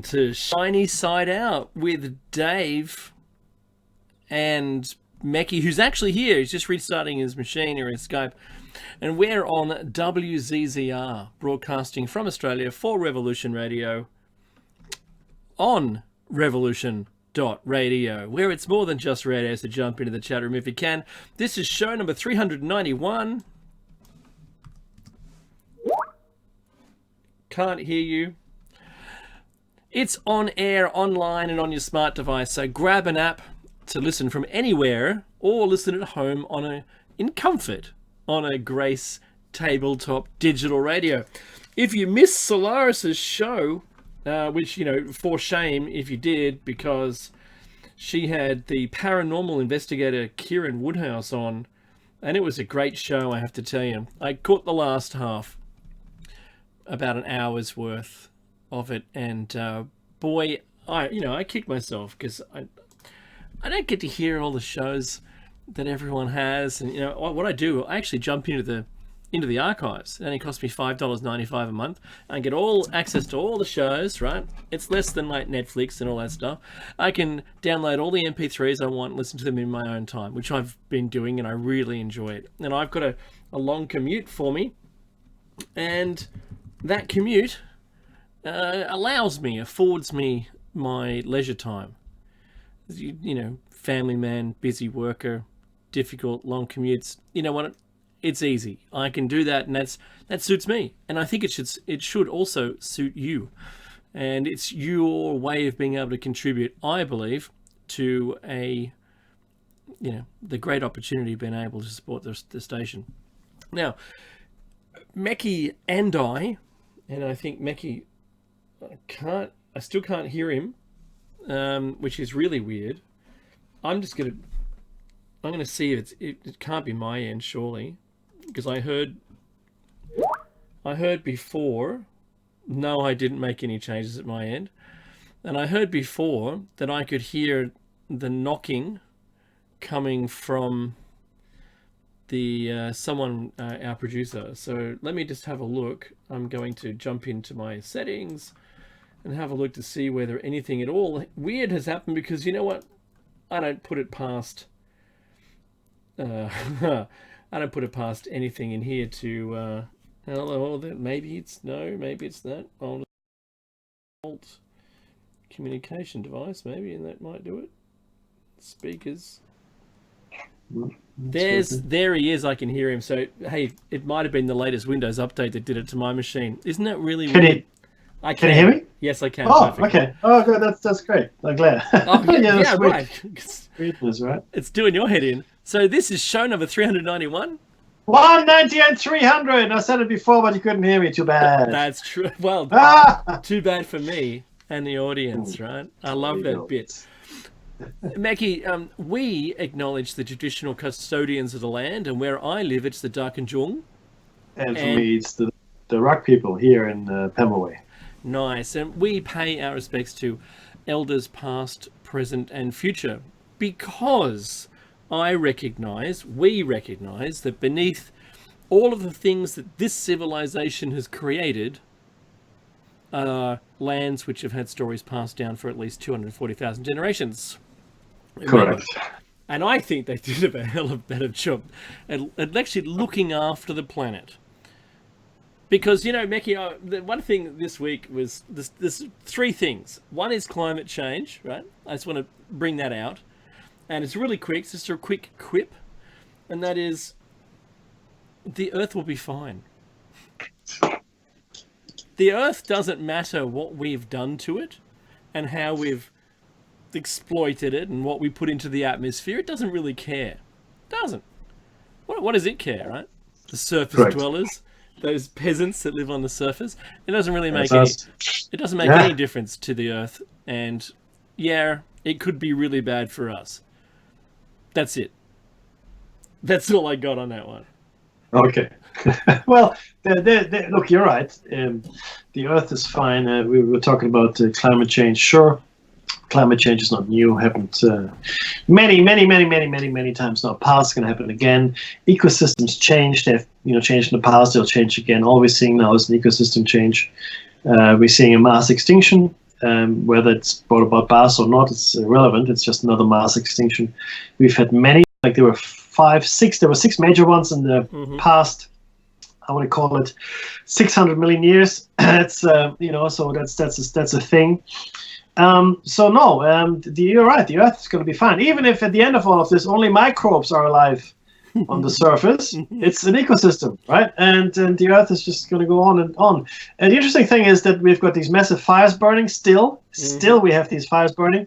To Shiny Side Out with Dave and Meki, who's actually here. He's just restarting his machine or his Skype. And we're on WZZR, broadcasting from Australia for Revolution Radio on revolution.radio, where it's more than just radio, so jump into the chat room if you can. This is show number 391. Can't hear you. It's on air, online, and on your smart device. So grab an app to listen from anywhere, or listen at home in comfort on a Grace tabletop digital radio. If you missed Solaris's show, which, for shame if you did, because she had the paranormal investigator Kieran Woodhouse on, and it was a great show, I have to tell you. I caught the last half, about an hour's worth of it, and boy, I kicked myself because I don't get to hear all the shows that everyone has, and what I do, I actually jump into the archives. It only costs me $5.95 a month. I get all access to all the shows, right? It's less than like Netflix and all that stuff. I can download all the MP3s I want, listen to them in my own time, which I've been doing, and I really enjoy it. And I've got a long commute for me, and that commute affords me my leisure time. Family man, busy worker, difficult, long commutes. You know what? It's easy. I can do that, and that suits me. And I think it should also suit you. And it's your way of being able to contribute, I believe, to the great opportunity of being able to support the station. Now, Meki and I think Meki, I still can't hear him, which is really weird. I'm going to see if it can't be my end, surely, because I heard before. No, I didn't make any changes at my end, and I heard before that I could hear the knocking coming from the our producer. So let me just have a look. I'm going to jump into my settings and have a look to see whether anything at all weird has happened, because you know what? I don't put it past anything in here to maybe it's that old communication device, maybe, and that might do it. Speakers. There he is. I can hear him. So hey, it might have been the latest Windows update that did it to my machine. Isn't that really weird? Can you hear me? Yes, I can. Oh, perfectly. Okay. Oh, good. That's great. I'm glad. Oh, yeah, right. Weirdness, right? It's doing your head in. So this is show number 391. 198, 300. I said it before, but you couldn't hear me. Too bad. That's true. Well, too bad for me and the audience, right? I love that bit. Meki, we acknowledge the traditional custodians of the land, and where I live, it's the Darkinjung. And for me, it's the Rock people here in Pemberway. Nice. And we pay our respects to elders past, present, and future, because we recognize that beneath all of the things that this civilization has created are lands which have had stories passed down for at least 240,000 generations. Remember? Correct. And I think they did a hell of a better job at actually looking after the planet. Because, Meki, the one thing this week was there's three things. One is climate change, right? I just want to bring that out. And it's really quick, just a quick quip. And that is, the Earth will be fine. The Earth doesn't matter what we've done to it and how we've exploited it and what we put into the atmosphere. It doesn't really care. It doesn't. What does it care, right? The surface dwellers, those peasants that live on the surface. It doesn't really make any difference to the Earth. And yeah, it could be really bad for us. That's it. That's all I got on that one. Okay. Well, look, you're right. The Earth is fine. We were talking about climate change. Sure, climate change is not new. Happened many times now. Past, going to happen again. Ecosystems change. They've changed in the past. They'll change again. All we're seeing now is an ecosystem change. We're seeing a mass extinction Whether it's brought about mass or not, it's irrelevant. It's just another mass extinction. We've had many, like there were 6 major ones in the past. I want to call it 600 million years. It's so that's a thing. So no, you're right. The Earth is going to be fine, even if at the end of all of this, only microbes are alive on the surface. It's an ecosystem, right? And the Earth is just going to go on and on. And the interesting thing is that we've got these massive fires burning still. Still, we have these fires burning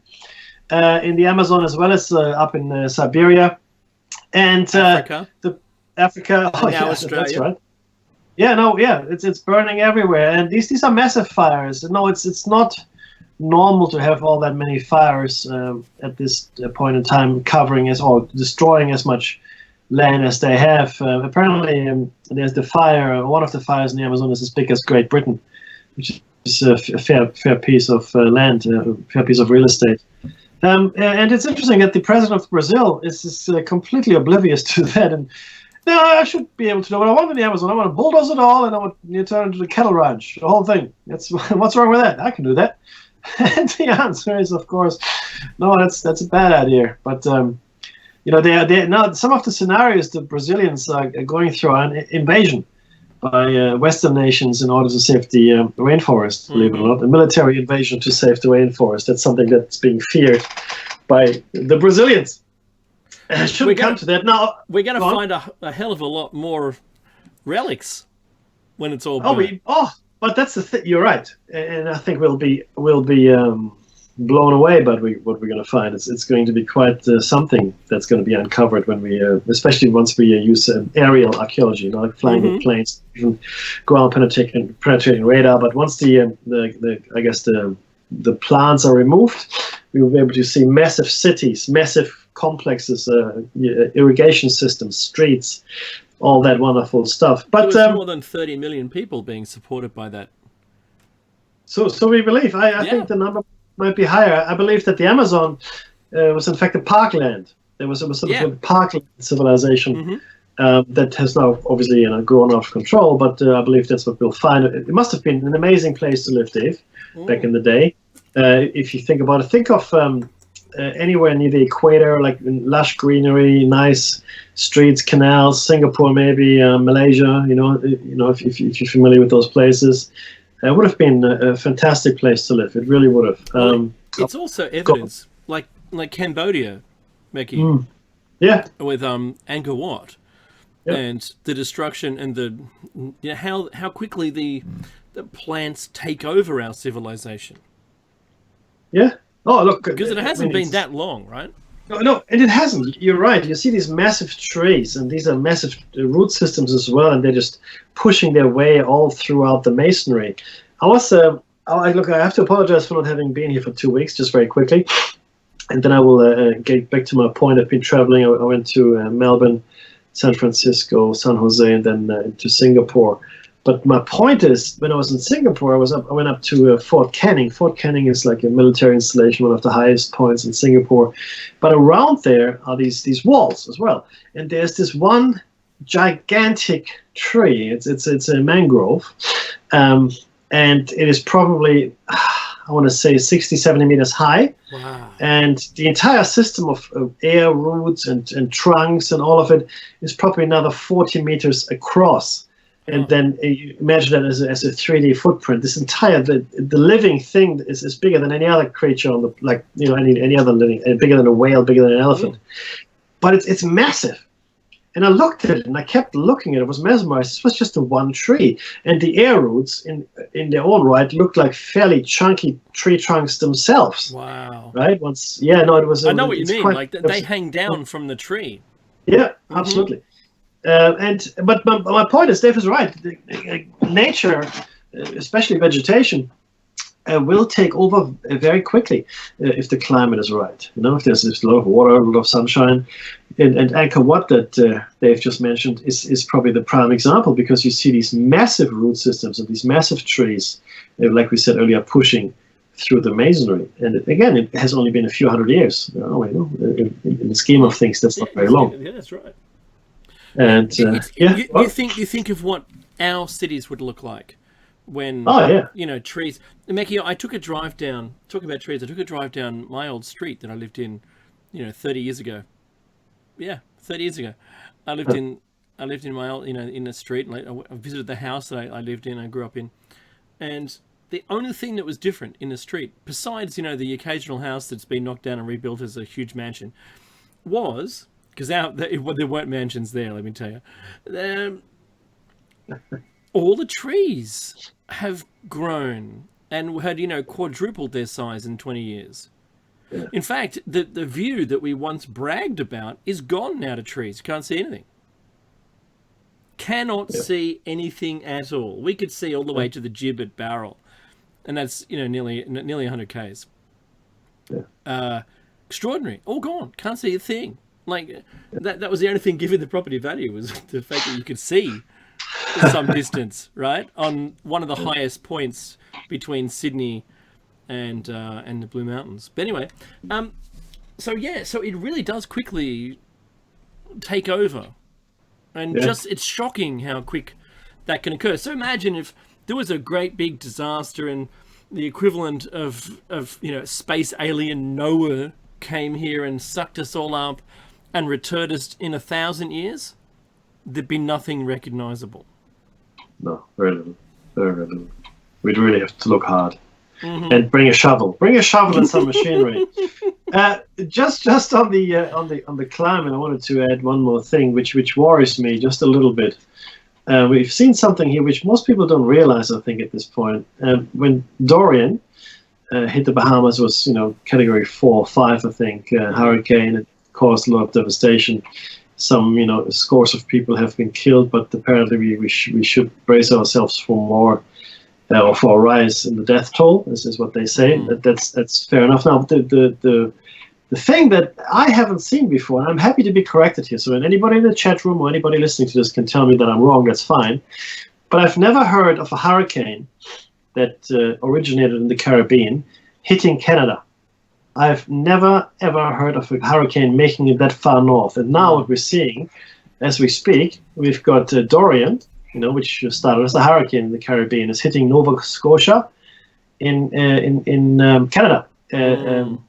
in the Amazon as well as up in Siberia and Africa. Africa. And now Australia. That's right. Yeah, it's burning everywhere, and these are massive fires. No, it's not normal to have all that many fires at this point in time, covering or destroying as much land as they have. Apparently, there's the fire. One of the fires in the Amazon is as big as Great Britain, which is a fair piece of land, a fair piece of real estate. And it's interesting that the president of Brazil is completely oblivious to that. And no, I should be able to know what I want in the Amazon. I want to bulldoze it all, and I want to turn it into a cattle ranch, the whole thing. That's what's wrong with that? I can do that. And the answer is, of course, no. That's a bad idea. But they now some of the scenarios the Brazilians are going through are an invasion by Western nations in order to save the rainforest. Believe it or not, a military invasion to save the rainforest. That's something that's being feared by the Brazilians. Shouldn't come to that. Now we're going to find a hell of a lot more relics when it's all burned. But that's the thing. You're right, and I think we'll be blown away by what we're going to find. It's going to be quite something that's going to be uncovered when we, especially once we use aerial archaeology, like flying with planes, even ground penetrating radar. But once the plants are removed, we will be able to see massive cities, massive complexes, irrigation systems, streets, all that wonderful stuff. But there was more than 30 million people being supported by that. So we believe. I think the number might be higher. I believe that the Amazon was in fact a parkland. There was sort of a parkland civilization that has now obviously grown out of control. But I believe that's what we'll find. It must have been an amazing place to live, Dave, back in the day. If you think about it, think of anywhere near the equator, like lush greenery, nice streets, canals, Singapore, maybe Malaysia. If you're familiar with those places, it would have been a fantastic place to live. It really would have. It's also evidence, like Cambodia, Mickey, with Angkor Wat, and the destruction and the how quickly the plants take over our civilization. Yeah. Oh, look. Because it hasn't been that long, right? No, and it hasn't. You're right. You see these massive trees, and these are massive root systems as well, and they're just pushing their way all throughout the masonry. I have to apologize for not having been here for 2 weeks, just very quickly, and then I will get back to my point. I've been traveling. I went to Melbourne, San Francisco, San Jose, and then to Singapore. But my point is, when I was in Singapore, I went up to Fort Canning. Fort Canning is like a military installation, one of the highest points in Singapore. But around there are these walls as well. And there's this one gigantic tree. It's a mangrove. And it is probably, I want to say, 60, 70 meters high. Wow. And the entire system of air roots and trunks and all of it is probably another 40 meters across. And then you imagine that as a 3D footprint. This entire the living thing is bigger than any other creature on any other living, bigger than a whale, bigger than an elephant. But it's massive. And I looked at it and I kept looking at it. I was mesmerized. This was just a one tree, and the air roots in their own right looked like fairly chunky tree trunks themselves. Wow! Right? It was. I know what you mean. Like they hang down from the tree. Yeah, absolutely. But my point is, Dave is right. Nature, especially vegetation, will take over very quickly if the climate is right. If there's a lot of water, a lot of sunshine, and Angkor Wat that Dave just mentioned is probably the prime example, because you see these massive root systems and these massive trees, like we said earlier, pushing through the masonry. And again, it has only been a few hundred years. In the scheme of things, that's not very long. Yeah, that's right. And you think of what our cities would look like when Oh yeah. trees. Mackie, I took a drive down. Talking about trees, I took a drive down my old street that I lived in, 30 years ago. Yeah, 30 years ago, I lived in my old, in the street. Like I visited the house that I lived in. I grew up in, and the only thing that was different in the street, besides the occasional house that's been knocked down and rebuilt as a huge mansion, was because there weren't mansions there. Let me tell you. All the trees have grown and had, quadrupled their size in 20 years. Yeah. In fact, the view that we once bragged about is gone now to trees. Can't see anything. Cannot see anything at all. We could see all the way to the Gibbet Barrel, and that's nearly 100 k's. Yeah. Extraordinary. All gone. Can't see a thing. Like that was the only thing giving the property value was the fact that you could see some distance, right, on one of the highest points between Sydney and the Blue Mountains. But anyway, so it really does quickly take over, and it's shocking how quick that can occur. So imagine if there was a great big disaster and the equivalent of space alien Noah came here and sucked us all up and returned us in 1,000 years. There'd be nothing recognizable. No, very little. Very little. We'd really have to look hard. Mm-hmm. And bring a shovel. Bring a shovel and some machinery. Just on the climate, I wanted to add one more thing, which worries me just a little bit. We've seen something here which most people don't realize, I think, at this point. When Dorian hit the Bahamas, was category 4 or 5, I think, hurricane. It caused a lot of devastation. Some scores of people have been killed, but apparently we should brace ourselves for more. Or for a rise in the death toll, this is what they say. That's fair enough. Now, the thing that I haven't seen before, and I'm happy to be corrected here, so when anybody in the chat room or anybody listening to this can tell me that I'm wrong, that's fine. But I've never heard of a hurricane that originated in the Caribbean hitting Canada. I've never, ever heard of a hurricane making it that far north. And now what we're seeing, as we speak, we've got Dorian, which started as a hurricane in the Caribbean, is hitting Nova Scotia in Canada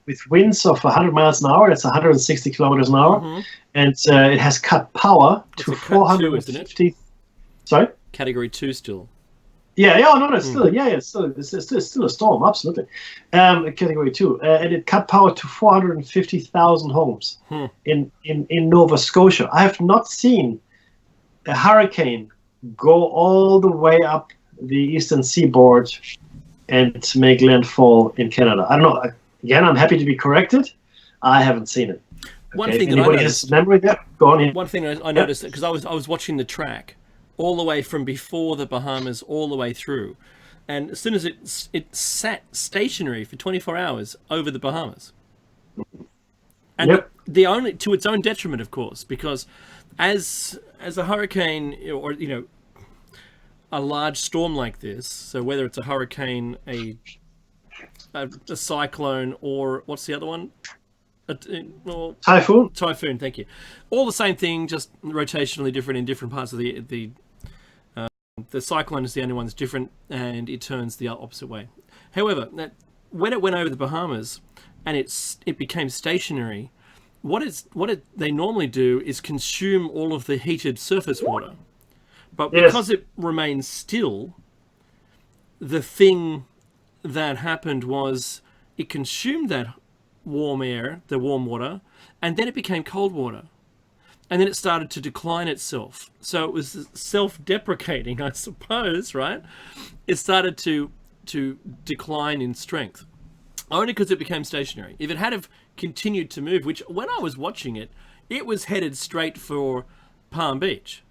with winds of 100 miles an hour. That's 160 kilometers an hour, and it has cut power to 450. Sorry, Category 2 still. Yeah, no, it's still, it's still a storm, absolutely. Category 2, and it cut power to 450,000 homes in Nova Scotia. I have not seen a hurricane go all the way up the eastern seaboard and make landfall in Canada. I don't know. Again, I'm happy to be corrected. I haven't seen it. One thing that I noticed, has memory there? Go on. One thing I noticed, because I was watching the track all the way from before the Bahamas all the way through, and as soon as it sat stationary for 24 hours over the Bahamas, and only to its own detriment, of course, because as a hurricane or a large storm like this, so whether it's a hurricane, a cyclone, or what's the other one? Typhoon. Typhoon, thank you. All the same thing, just rotationally different in different parts of the cyclone is the only one that's different, and it turns the opposite way. However, when it went over the Bahamas and it became stationary, what they normally do is consume all of the heated surface water. But because it remained still, the thing that happened was it consumed that warm air, the warm water, and then it became cold water. And then it started to decline itself. So it was self-deprecating, I suppose, right? It started to decline in strength, only because it became stationary. If it had have continued to move, which when I was watching it, it was headed straight for Palm Beach.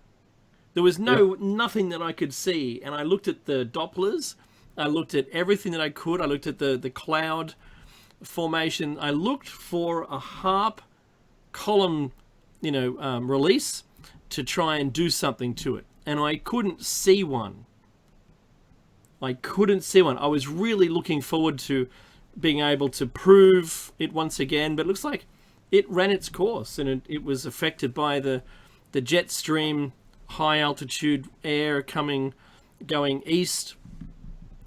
There was nothing that I could see, and I looked at the Dopplers, I looked at everything that I could, I looked at the cloud formation, I looked for a HARP column, release to try and do something to it, and I couldn't see one. I was really looking forward to being able to prove it once again, but it looks like it ran its course, and it was affected by the jet stream, high altitude air going east,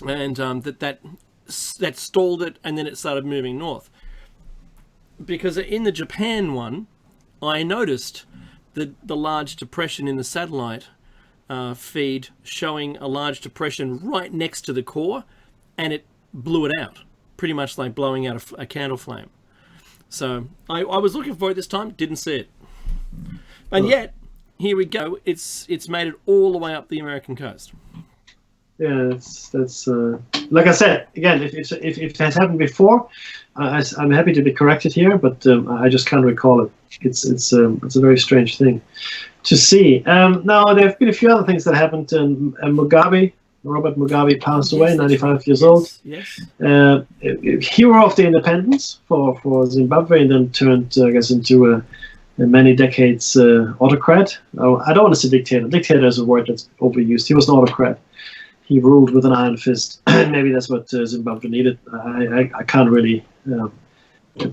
and that stalled it, and then it started moving north. Because in the Japan one, I noticed the large depression in the satellite feed showing a large depression right next to the core, and it blew it out, pretty much like blowing out a candle flame. So I was looking for it this time, didn't see it. And yet, here we go. It's made it all the way up the American coast. Yeah, that's like I said again. If it has happened before, I'm happy to be corrected here, but I just can't recall it. It's a very strange thing to see. Now there have been a few other things that happened. Robert Mugabe passed away, 95 years old. Yes. Hero of the independence for Zimbabwe, and then turned, I guess, into a many decades autocrat. I don't want to say dictator. Dictator is a word that's overused. He was an autocrat. He ruled with an iron fist. Maybe that's what Zimbabwe needed. I can't really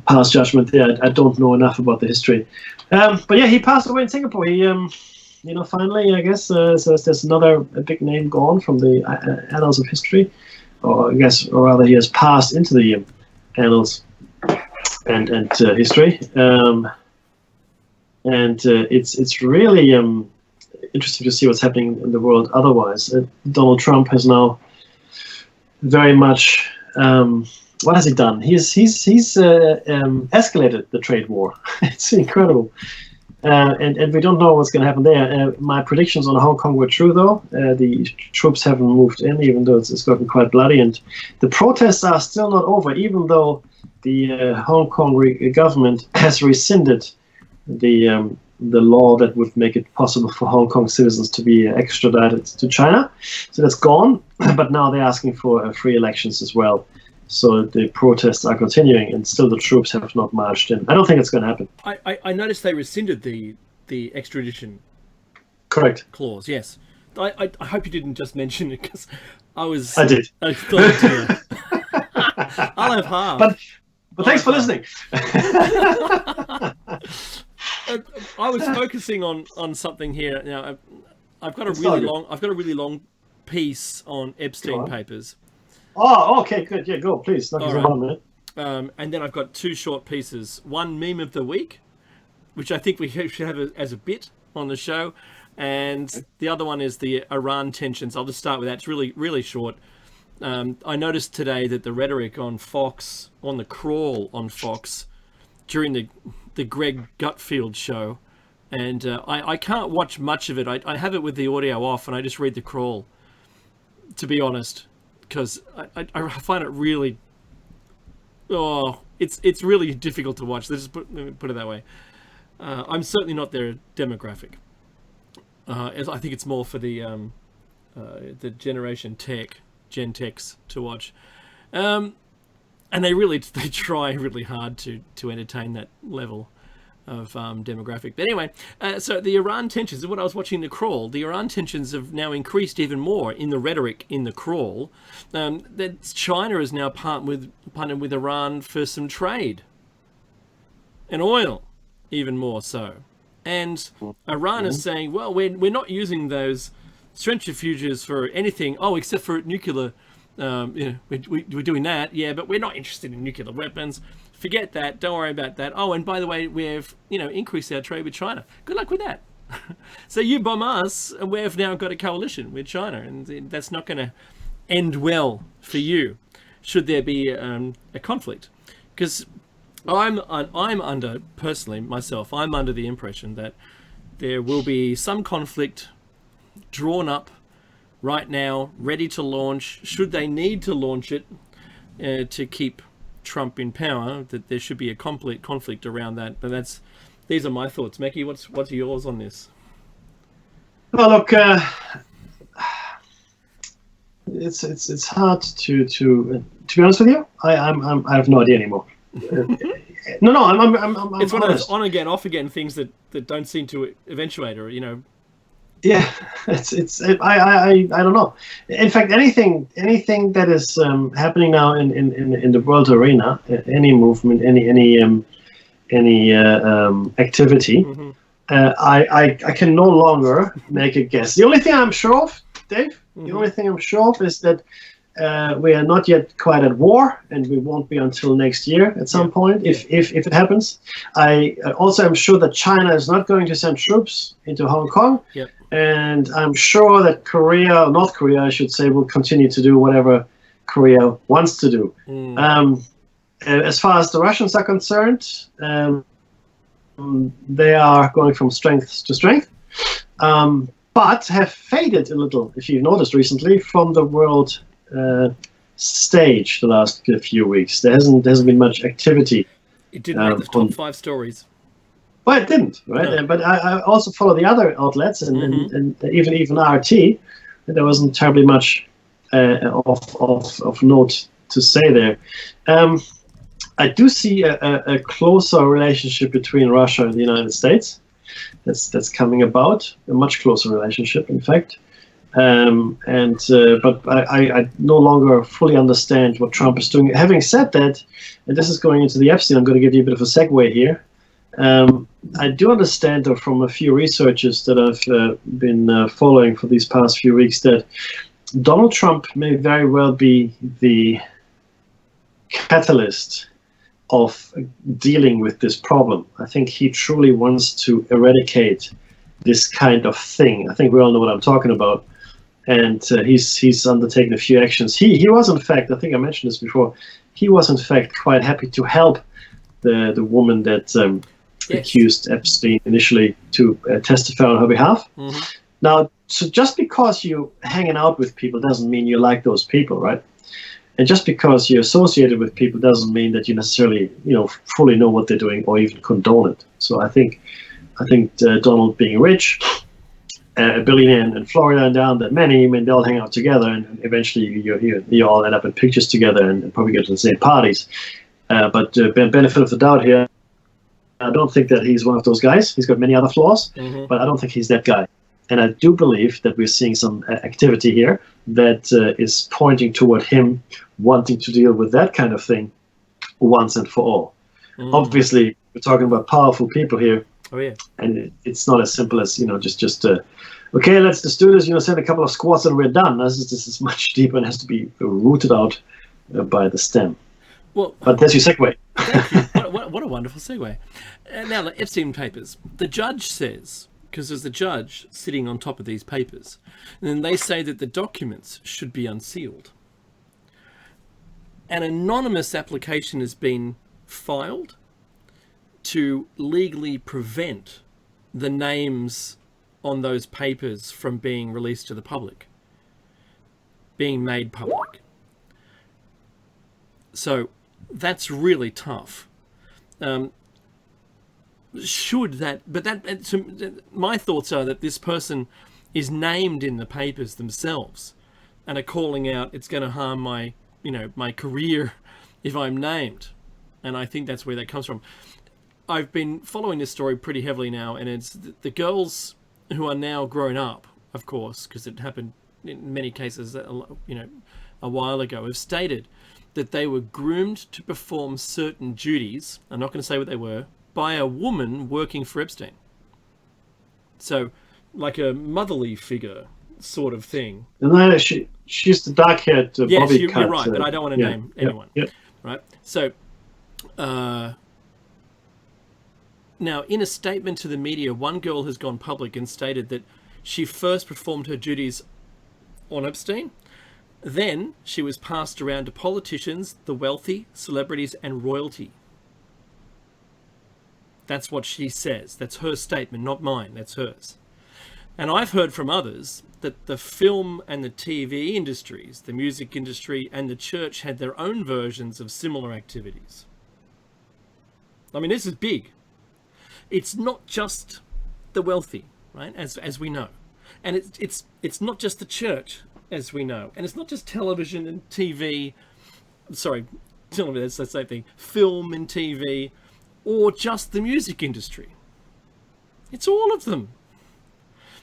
pass judgment there. I don't know enough about the history. But yeah, he passed away in Singapore. He, finally, I guess, there's another big name gone from the annals of history, or rather, he has passed into the annals and history. It's really interesting to see what's happening in the world otherwise. Donald Trump has now very much what has he done? He's escalated the trade war. It's incredible, and we don't know what's going to happen there. My predictions on Hong Kong were true, though. The troops haven't moved in, even though it's gotten quite bloody, and the protests are still not over, even though the Hong Kong government has rescinded the law that would make it possible for Hong Kong citizens to be extradited to China. So that's gone, but now they're asking for free elections as well. So the protests are continuing, and still the troops have not marched in. I don't think it's going to happen. I noticed they rescinded the extradition Correct clause. Yes. I hope you didn't just mention it, because I did. I thought, I'll have half. But thanks for listening. I was focusing on something here. Now, I've got a really long piece on Epstein papers. Oh, okay, good. Yeah, go, please. Knock All us on, man. And then I've got two short pieces. One meme of the week, which I think we should have as a bit on the show, and the other one is the Iran tensions. I'll just start with that. It's really, really short. I noticed today that the rhetoric on Fox, on the crawl on Fox, during the Greg Gutfield show, and I can't watch much of it. I have it with the audio off, and I just read the crawl, to be honest, because I find it really, it's really difficult to watch. Let me put it that way. I'm certainly not their demographic. I think it's more for the Gen Techs to watch. And they try really hard to entertain that level of demographic. But anyway, so the Iran tensions, what I was watching the crawl, the Iran tensions have now increased even more in the rhetoric in the crawl. That China is now partnered with Iran for some trade and oil, even more so. And Iran is saying, well, we're not using those centrifuges for anything, except for nuclear. We're doing that, yeah, but we're not interested in nuclear weapons. Forget that. Don't worry about that. Oh, and by the way, we've increased our trade with China. Good luck with that. So you bomb us, and we've now got a coalition with China, and that's not going to end well for you, should there be a conflict. Because I'm under the impression that there will be some conflict drawn up right now, ready to launch, should they need to launch it to keep Trump in power, that there should be a complete conflict around that. But these are my thoughts. Mackie, what's yours on this? Well, look, it's hard to be honest with you. I have no idea anymore. No, I'm it's one of those on again, off again things that don't seem to eventuate, or Yeah, I don't know. In fact, anything that is happening now in the world arena, any movement, any activity, I can no longer make a guess. The only thing I'm sure of, Dave, the only thing I'm sure of is that we are not yet quite at war, and we won't be until next year at some point, if it happens. I also am sure that China is not going to send troops into Hong Kong, and I'm sure that North Korea, I should say, will continue to do whatever Korea wants to do. As far as the Russians are concerned, they are going from strength to strength, but have faded a little, if you've noticed recently, from the world stage the last few weeks. There hasn't been much activity. It didn't make the top 5 stories. Well, it didn't, right? No. But I also follow the other outlets, and even RT. There wasn't terribly much of note to say there. I do see a closer relationship between Russia and the United States. That's coming about, a much closer relationship, in fact. But I no longer fully understand what Trump is doing. Having said that, and this is going into the Epstein, I'm going to give you a bit of a segue here. I do understand, though, from a few researchers that I've been following for these past few weeks, that Donald Trump may very well be the catalyst of dealing with this problem. I think he truly wants to eradicate this kind of thing. I think we all know what I'm talking about. And he's undertaken a few actions. He was, in fact, I think I mentioned this before, he was, in fact, quite happy to help the woman that accused Epstein initially to testify on her behalf. Now, so just because you're hanging out with people doesn't mean you like those people, right? And just because you're associated with people doesn't mean that you necessarily, fully know what they're doing or even condone it. So I think Donald being rich, a billionaire in Florida and down that many, I mean, they'll hang out together, and eventually you all end up in pictures together and probably go to the same parties. But benefit of the doubt here, I don't think that he's one of those guys. He's got many other flaws, but I don't think he's that guy. And I do believe that we're seeing some activity here that is pointing toward him wanting to deal with that kind of thing once and for all. Obviously, we're talking about powerful people here. Oh, yeah. And it's not as simple as, just okay, let's just do this, send a couple of squats and we're done. This is much deeper and has to be rooted out by the stem. Well, but that's your segue. Thank you. What a wonderful segue. Now, the Epstein papers. The judge says, because there's a judge sitting on top of these papers, and then they say that the documents should be unsealed. An anonymous application has been filed to legally prevent the names on those papers from being released to the public, being made public. So that's really tough. My thoughts are that this person is named in the papers themselves and are calling out, it's going to harm my career if I'm named. And I think that's where that comes from. I've been following this story pretty heavily now, and it's the girls who are now grown up, of course, because it happened in many cases, a while ago, have stated that they were groomed to perform certain duties, I'm not going to say what they were, by a woman working for Epstein. So, like a motherly figure sort of thing. No, she's the dark-haired bobby cut. Yes, you're right, but I don't want to name anyone. Yep. Right? So, now, in a statement to the media, one girl has gone public and stated that she first performed her duties on Epstein. Then she was passed around to politicians, the wealthy, celebrities, and royalty. That's what she says. That's her statement, not mine. That's hers. And I've heard from others that the film and the TV industries, the music industry, and the church had their own versions of similar activities. I mean, this is big. It's not just the wealthy, right? As we know, and it's not just the church, as we know, and it's not just television and TV. Sorry, television. That's the same thing. Film and TV, or just the music industry. It's all of them.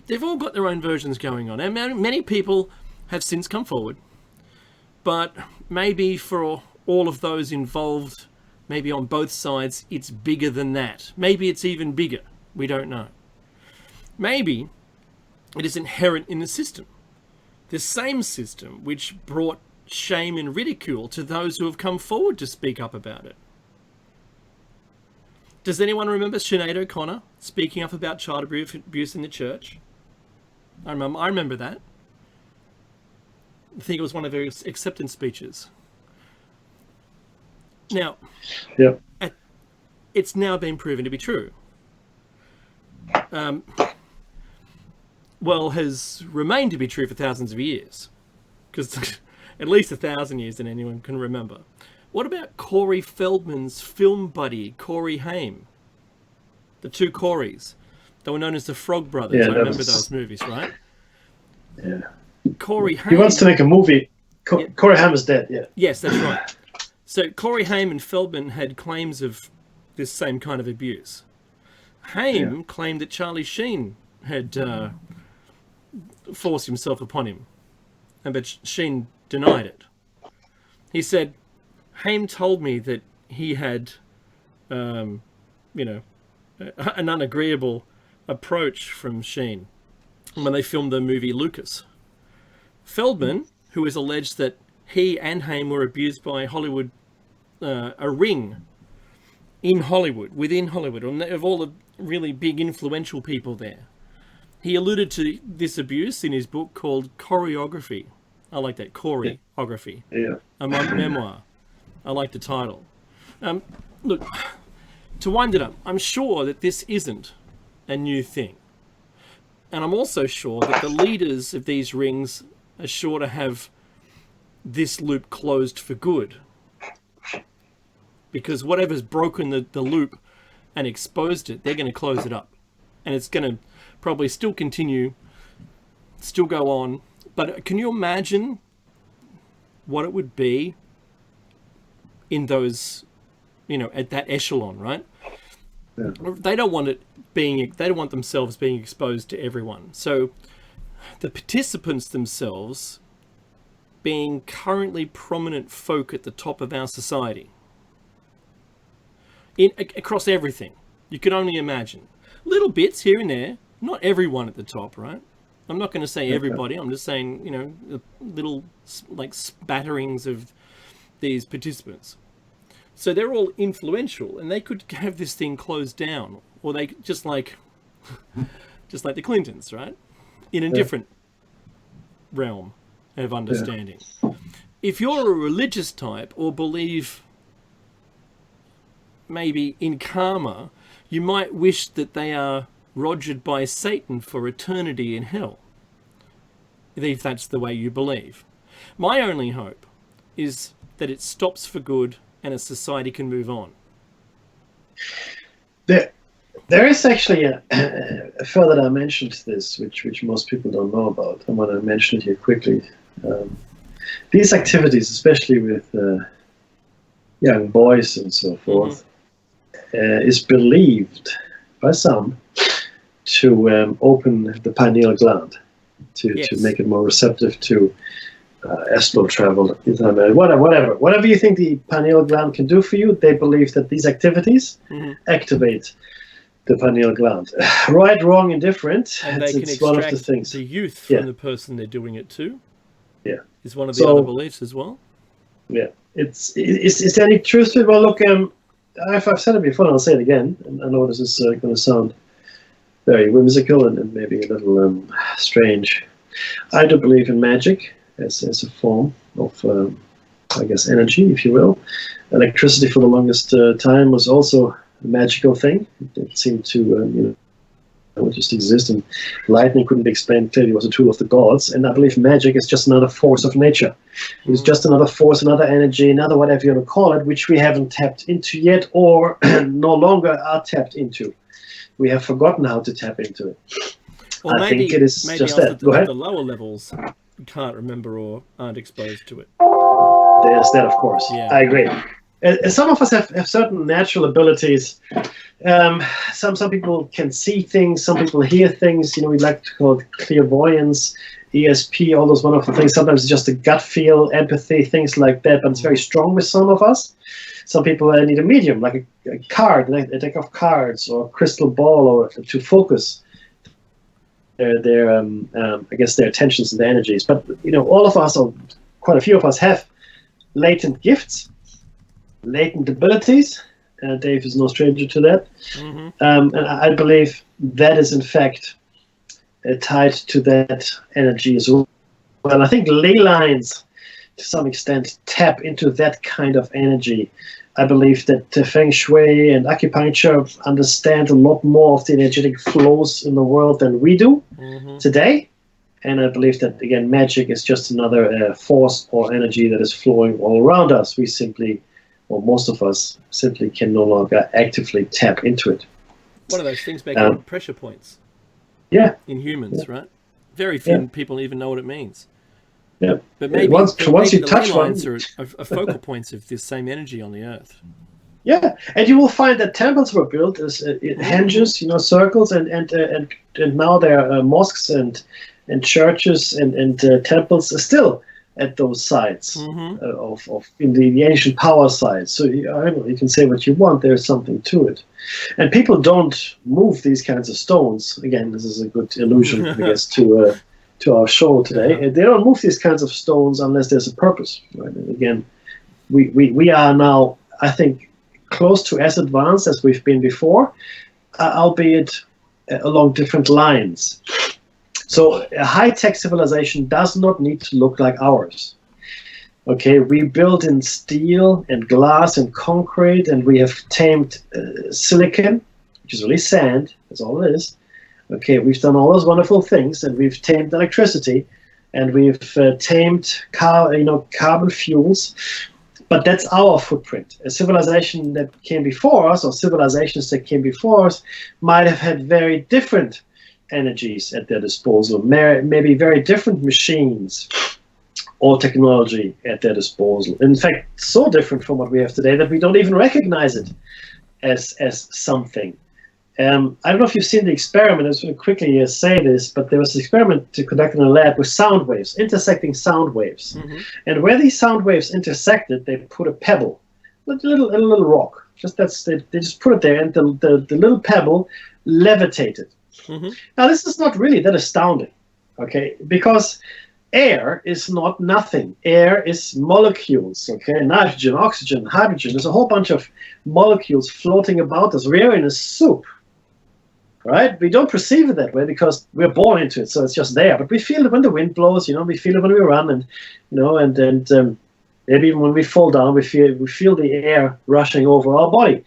They've all got their own versions going on, and many people have since come forward. But maybe for all of those involved, maybe on both sides, it's bigger than that. Maybe it's even bigger. We don't know. Maybe it is inherent in the system. The same system which brought shame and ridicule to those who have come forward to speak up about it. Does anyone remember Sinead O'Connor speaking up about child abuse in the church? I remember that. I think it was one of her acceptance speeches. Now, Yeah. It's now been proven to be true. Well, has remained to be true for thousands of years. Because at least 1,000 years than anyone can remember. What about Corey Feldman's film buddy, Corey Haim? The two Coreys. They were known as the Frog Brothers. Yeah, I remember those movies, right? Yeah. Corey Haim... He wants to make a movie. Corey Haim is dead, yeah. Yes, that's right. So Corey Haim and Feldman had claims of this same kind of abuse. Haim claimed that Charlie Sheen had forced himself upon him, but Sheen denied it. He said, Haim told me that he had, an unagreeable approach from Sheen when they filmed the movie Lucas. Feldman, who has alleged that he and Haim were abused by Hollywood, a ring in Hollywood, within Hollywood, of all the really big influential people there. He alluded to this abuse in his book called Choreography. I like that, Choreography. Yeah. A memoir. I like the title. Look, to wind it up, I'm sure that this isn't a new thing. And I'm also sure that the leaders of these rings are sure to have this loop closed for good. Because whatever's broken the loop and exposed it, they're going to close it up. And it's going to probably still continue, still go on. But can you imagine what it would be in those, at that echelon, right? Yeah. They don't want they don't want themselves being exposed to everyone. So the participants themselves being currently prominent folk at the top of our society, across everything, you can only imagine. Little bits here and there, not everyone at the top, right? I'm not going to say everybody, I'm just saying, little spatterings of these participants. So they're all influential, and they could have this thing closed down, or they just like the Clintons, right? In a different realm of understanding. If you're a religious type or believe maybe in karma, you might wish that they are rogered by Satan for eternity in hell, if that's the way you believe. My only hope is that it stops for good and a society can move on. There is actually a further dimension to this, which most people don't know about. I want to mention it here quickly. These activities, especially with young boys and so forth, is believed by some to open the pineal gland, to make it more receptive to astral travel, whatever you think the pineal gland can do for you. They believe that these activities activate the pineal gland. Right, wrong, indifferent. And they can extract one of the things. The youth from the person they're doing it to. Yeah, is one of the other beliefs as well. Yeah, is there any truth to it? Well, look, I've said it before, and I'll say it again. And I know this is going to sound very whimsical and maybe a little strange. I do believe in magic as a form of, energy, if you will. Electricity for the longest time was also a magical thing. It seemed to, just exist, and lightning couldn't be explained clearly. It was a tool of the gods, and I believe magic is just another force of nature. It's just another force, another energy, another whatever you want to call it, which we haven't tapped into yet, or no longer are tapped into. We have forgotten how to tap into it. Well, I think it is just that. Go ahead. The lower levels can't remember or aren't exposed to it. There's that, of course. Yeah. I agree. Some of us have certain natural abilities. Some people can see things. Some people hear things. We like to call it clairvoyance, ESP, all those wonderful things. Sometimes it's just a gut feel, empathy, things like that. But it's very strong with some of us. Some people need a medium, like a card, a deck of cards, or a crystal ball, or to focus their attentions and their energies. But all of us, or quite a few of us have latent gifts, latent abilities. Dave is no stranger to that. Mm-hmm. And I believe that is in fact tied to that energy as well. And I think ley lines, to some extent, tap into that kind of energy. I believe that Feng Shui and acupuncture understand a lot more of the energetic flows in the world than we do today. And I believe that, again, magic is just another force or energy that is flowing all around us. We simply, or most of us, simply can no longer actively tap into it. One of those things making pressure points. Yeah. In humans, right? Very few people even know what it means. Yeah. But maybe, once you the touch ley one, lines are focal points of this same energy on the earth. Yeah, and you will find that temples were built as henges, circles, and now there are mosques and churches and temples still at those sites of in the ancient power sites. So you can say what you want. There's something to it, and people don't move these kinds of stones. Again, this is a good allusion, I guess, to our show today. They don't move these kinds of stones unless there's a purpose. Right? And again, we are now, I think, close to as advanced as we've been before, albeit along different lines. So a high-tech civilization does not need to look like ours. Okay, we build in steel and glass and concrete, and we have tamed silicon, which is really sand. That's all it is. Okay, we've done all those wonderful things, and we've tamed electricity, and we've tamed carbon fuels. But that's our footprint. A civilization that came before us, or civilizations that came before us, might have had very different energies at their disposal, maybe very different machines or technology at their disposal. In fact, so different from what we have today that we don't even recognize it as something. I don't know if you've seen the experiment. I just want to quickly say this, but there was an experiment conducted in a lab with sound waves, intersecting sound waves. And where these sound waves intersected, they put a pebble, a little rock. They just put it there, and the little pebble levitated. Now, this is not really that astounding, okay? Because air is not nothing. Air is molecules, okay? Nitrogen, oxygen, hydrogen. There's a whole bunch of molecules floating about us. We're in a soup. Right? We don't perceive it that way because we're born into it, so it's just there. But we feel it when the wind blows, we feel it when we run, and maybe even when we fall down, we feel the air rushing over our body.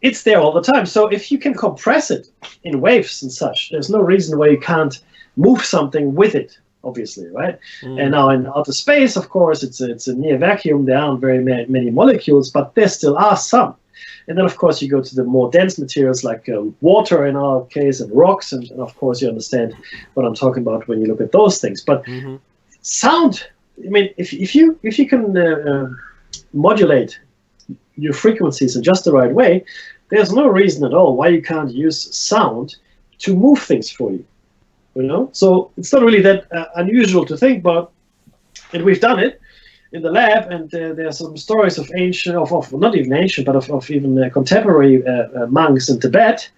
It's there all the time. So if you can compress it in waves and such, there's no reason why you can't move something with it, obviously, right? And now in outer space, of course, it's a near vacuum. There aren't very many molecules, but there still are some. And then, of course, you go to the more dense materials like water in our case and rocks. And of course, you understand what I'm talking about when you look at those things. But sound, I mean, if you can modulate your frequencies in just the right way, there's no reason at all why you can't use sound to move things for you. So it's not really that unusual to think about. And we've done it in the lab, and there are some stories of ancient, of not even ancient, but of even contemporary monks in Tibet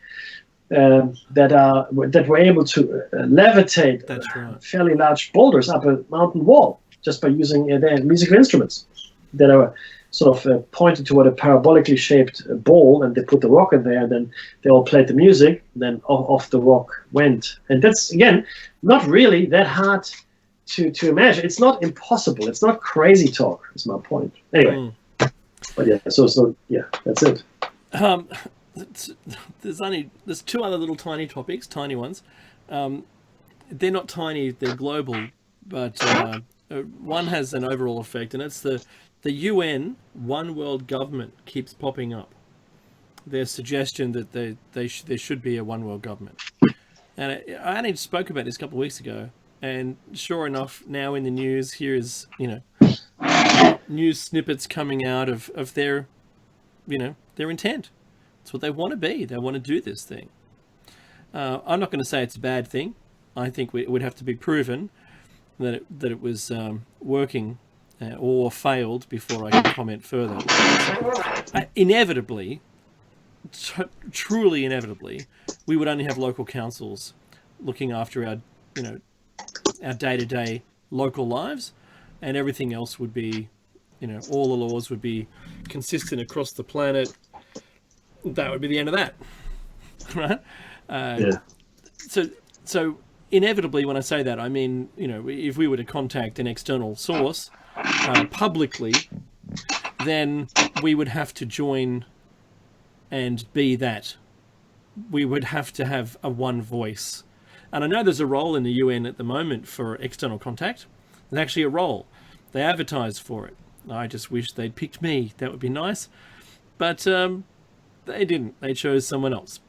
that were able to levitate fairly large boulders up a mountain wall just by using their musical instruments that are sort of pointed toward a parabolically shaped bowl, and they put the rock in there, and then they all played the music, and then off the rock went. And that's, again, not really that hard to imagine. It's not impossible. It's not crazy talk, is my point. Anyway. But yeah, so yeah, that's it. There's two other little tiny topics, tiny ones. They're not tiny, they're global, but one has an overall effect, and it's the UN one world government keeps popping up. Their suggestion that there should be a one world government. And I only spoke about this a couple of weeks ago. And sure enough, now in the news, here is, news snippets coming out of their, their intent. It's what they want to be. They want to do this thing. I'm not going to say it's a bad thing. I think it would have to be proven that it was working or failed before I can comment further. Inevitably, truly inevitably, we would only have local councils looking after our day-to-day local lives, and everything else would be, all the laws would be consistent across the planet. That would be the end of that, right? Yeah. So inevitably, when I say that, I mean, if we were to contact an external source publicly, then we would have to join and be that. We would have to have a one voice. And I know there's a role in the UN at the moment for external contact. There's actually a role. They advertise for it. I just wish they'd picked me. That would be nice. But they didn't. They chose someone else.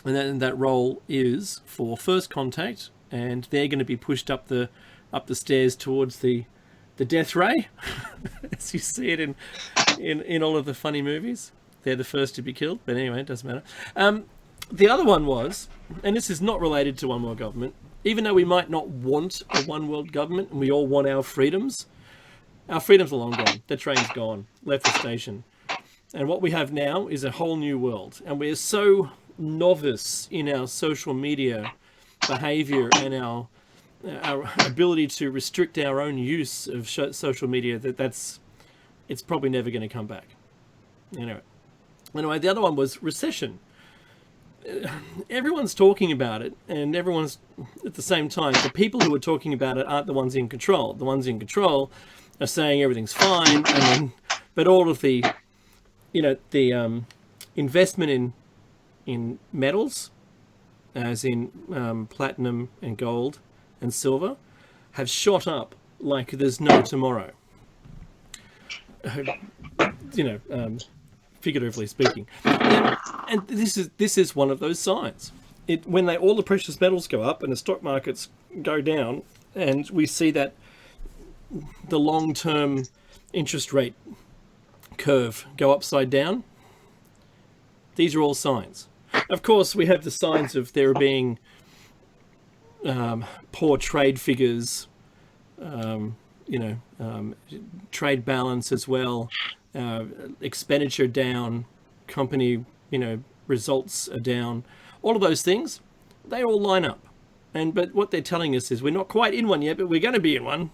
And that role is for first contact, and they're going to be pushed up the stairs towards the death ray, as you see it in all of the funny movies. They're the first to be killed, but anyway, it doesn't matter. The other one was, and this is not related to one world government, even though we might not want a one world government and we all want our freedoms are long gone. The train's gone, left the station. And what we have now is a whole new world. And we're so novice in our social media behavior and our ability to restrict our own use of social media it's probably never going to come back. Anyway, the other one was recession. Everyone's talking about it, and everyone's at the same time. The people who are talking about it aren't the ones in control. The ones in control are saying everything's fine, but all of the investment in metals, as in platinum and gold and silver, have shot up like there's no tomorrow. Figuratively speaking, and this is one of those signs. When all the precious metals go up and the stock markets go down, and we see that the long-term interest rate curve go upside down, these are all signs. Of course, we have the signs of there being poor trade figures, trade balance as well. Expenditure down, company, results are down. All of those things, they all line up. But what they're telling us is we're not quite in one yet, but we're going to be in one.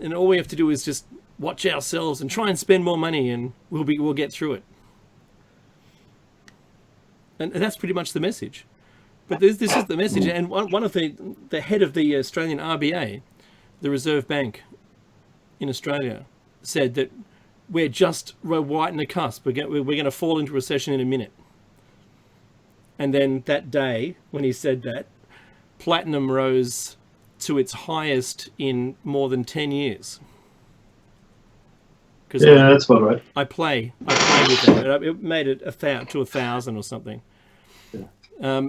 And all we have to do is just watch ourselves and try and spend more money, and we'll get through it. And that's pretty much the message. But this is the message. And one of the head of the Australian RBA, the Reserve Bank in Australia, said that we're right in the cusp. We're going to fall into recession in a minute. And then that day, when he said that, platinum rose to its highest in more than 10 years. Yeah, that's about right. I play with that. It made it to 1,000 or something. Yeah.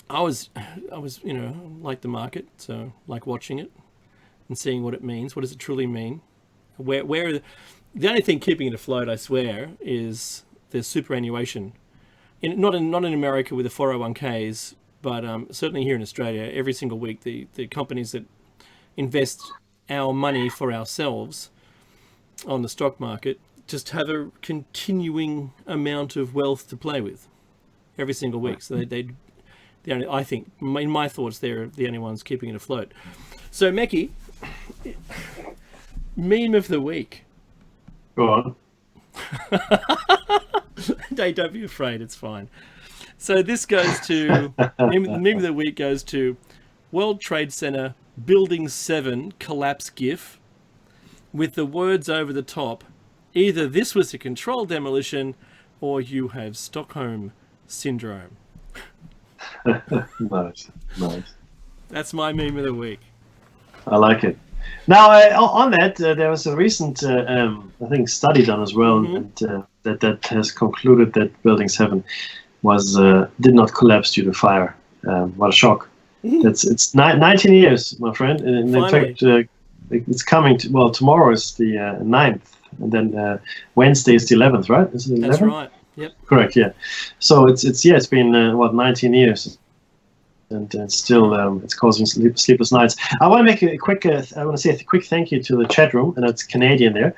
I was like the market, so like watching it and seeing what it means. What does it truly mean? The only thing keeping it afloat, I swear, is the superannuation. Not in America with the 401ks, but certainly here in Australia, every single week, the companies that invest our money for ourselves on the stock market just have a continuing amount of wealth to play with every single week. So I think, in my thoughts, they're the only ones keeping it afloat. So, Meki, meme of the week. Go on. Hey, don't be afraid, it's fine. So this goes to, meme of the week goes to World Trade Center Building 7 collapse GIF with the words over the top, either this was a controlled demolition or you have Stockholm Syndrome. Nice. That's my meme of the week. I like it. Now, on that, there was a recent, I think, study done as well, and that has concluded that Building 7 did not collapse due to fire. What a shock! It's 19 years, my friend, and in fact, it's coming. Tomorrow is the 9th, and then Wednesday is the 11th, right? Is it 11th? That's right. Yep. Correct. Yeah. So it's been 19 years. And it's still it's causing sleepless nights. I want to make a quick. I want to say a quick thank you to the chat room, and it's Canadian there.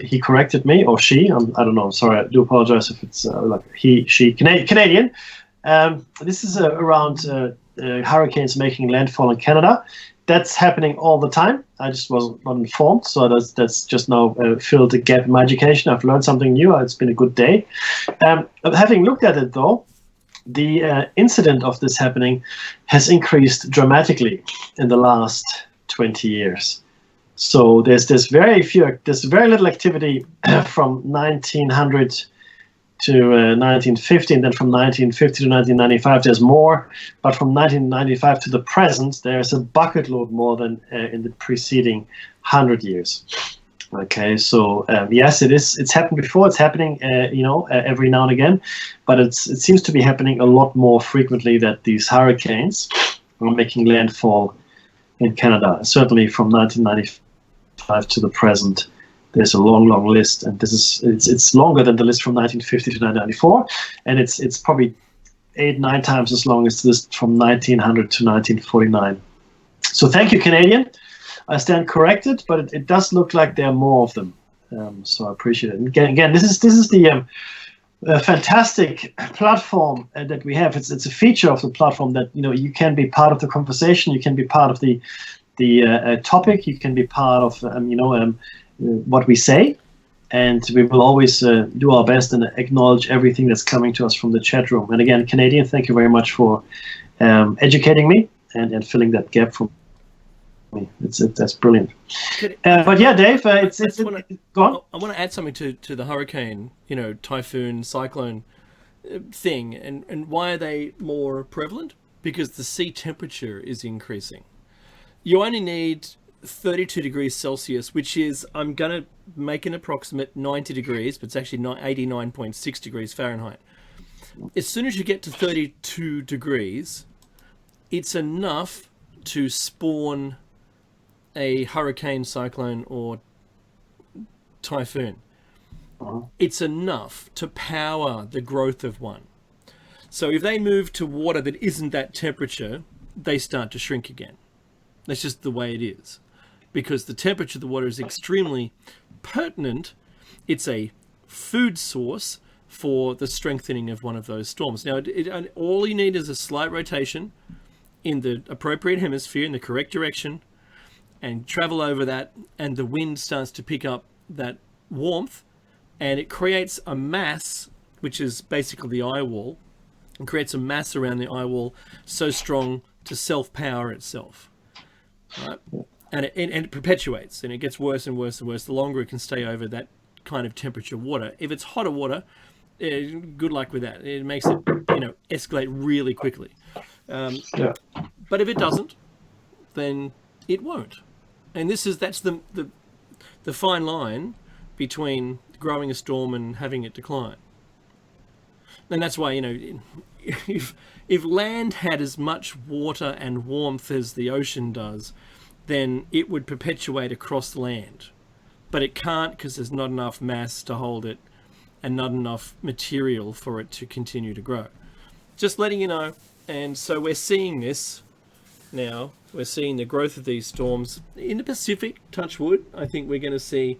He corrected me, or she. I don't know. I'm sorry. I do apologize if it's like he, she, Canadian. This is around hurricanes making landfall in Canada, that's happening all the time. I just was not informed, so that's just now filled a gap in my education. I've learned something new. It's been a good day. Having looked at it though, the incident of this happening has increased dramatically in the last 20 years. So there's very little activity from 1900 to 1950, and then from 1950 to 1995 there's more, but from 1995 to the present there's a bucket load more than in the preceding 100 years. Okay, so yes, it's happened before. It's happening every now and again, but it seems to be happening a lot more frequently that these hurricanes are making landfall in Canada. Certainly from 1995 to the present, there's a long list, and it's longer than the list from 1950 to 1994, and it's probably 8-9 times as long as the list from 1900 to 1949. So thank you, Canadian. I stand corrected, but it does look like there are more of them. So I appreciate it. And again, this is the fantastic platform that we have. It's a feature of the platform that you can be part of the conversation, you can be part of the topic, you can be part of what we say, and we will always do our best and acknowledge everything that's coming to us from the chat room. And again, Canadian, thank you very much for educating me and filling that gap for me. That's brilliant. But yeah, Dave, go on. I want to add something to the hurricane, typhoon, cyclone thing, and why are they more prevalent? Because the sea temperature is increasing. You only need 32 degrees Celsius, which is, I'm going to make an approximate 90 degrees, but it's actually 89.6 degrees Fahrenheit. As soon as you get to 32 degrees, it's enough to spawn a hurricane, cyclone, or typhoon. It's enough to power the growth of one. So if they move to water that isn't that temperature, they start to shrink again. That's just the way it is. Because the temperature of the water is extremely pertinent. It's a food source for the strengthening of one of those storms. Now, all you need is a slight rotation in the appropriate hemisphere, in the correct direction, and travel over that, and the wind starts to pick up that warmth, and it creates a mass, which is basically the eye wall, and creates a mass around the eye wall so strong to self-power itself. Right? And it perpetuates, and it gets worse and worse and worse the longer it can stay over that kind of temperature water. If it's hotter water, good luck with that. It makes it escalate really quickly. But if it doesn't, then it won't. And that's the fine line between growing a storm and having it decline. And that's why if land had as much water and warmth as the ocean does, then it would perpetuate across land. But it can't, because there's not enough mass to hold it and not enough material for it to continue to grow. Just letting you know. And so we're seeing this now. We're seeing the growth of these storms in the Pacific, touch wood. I think we're going to see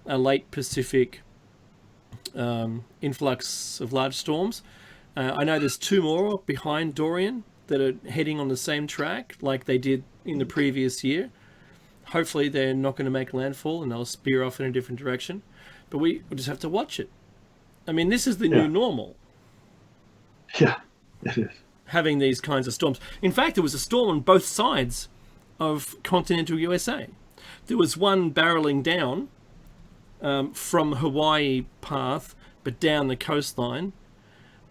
a late Pacific influx of large storms. I know there's 2 more behind Dorian that are heading on the same track like they did in the previous year. Hopefully they're not going to make landfall and they'll spear off in a different direction. But we just have to watch it. I mean, this is the new normal. Yeah, it is. Having these kinds of storms. In fact, there was a storm on both sides of continental USA. There was one barreling down from Hawaii path, but down the coastline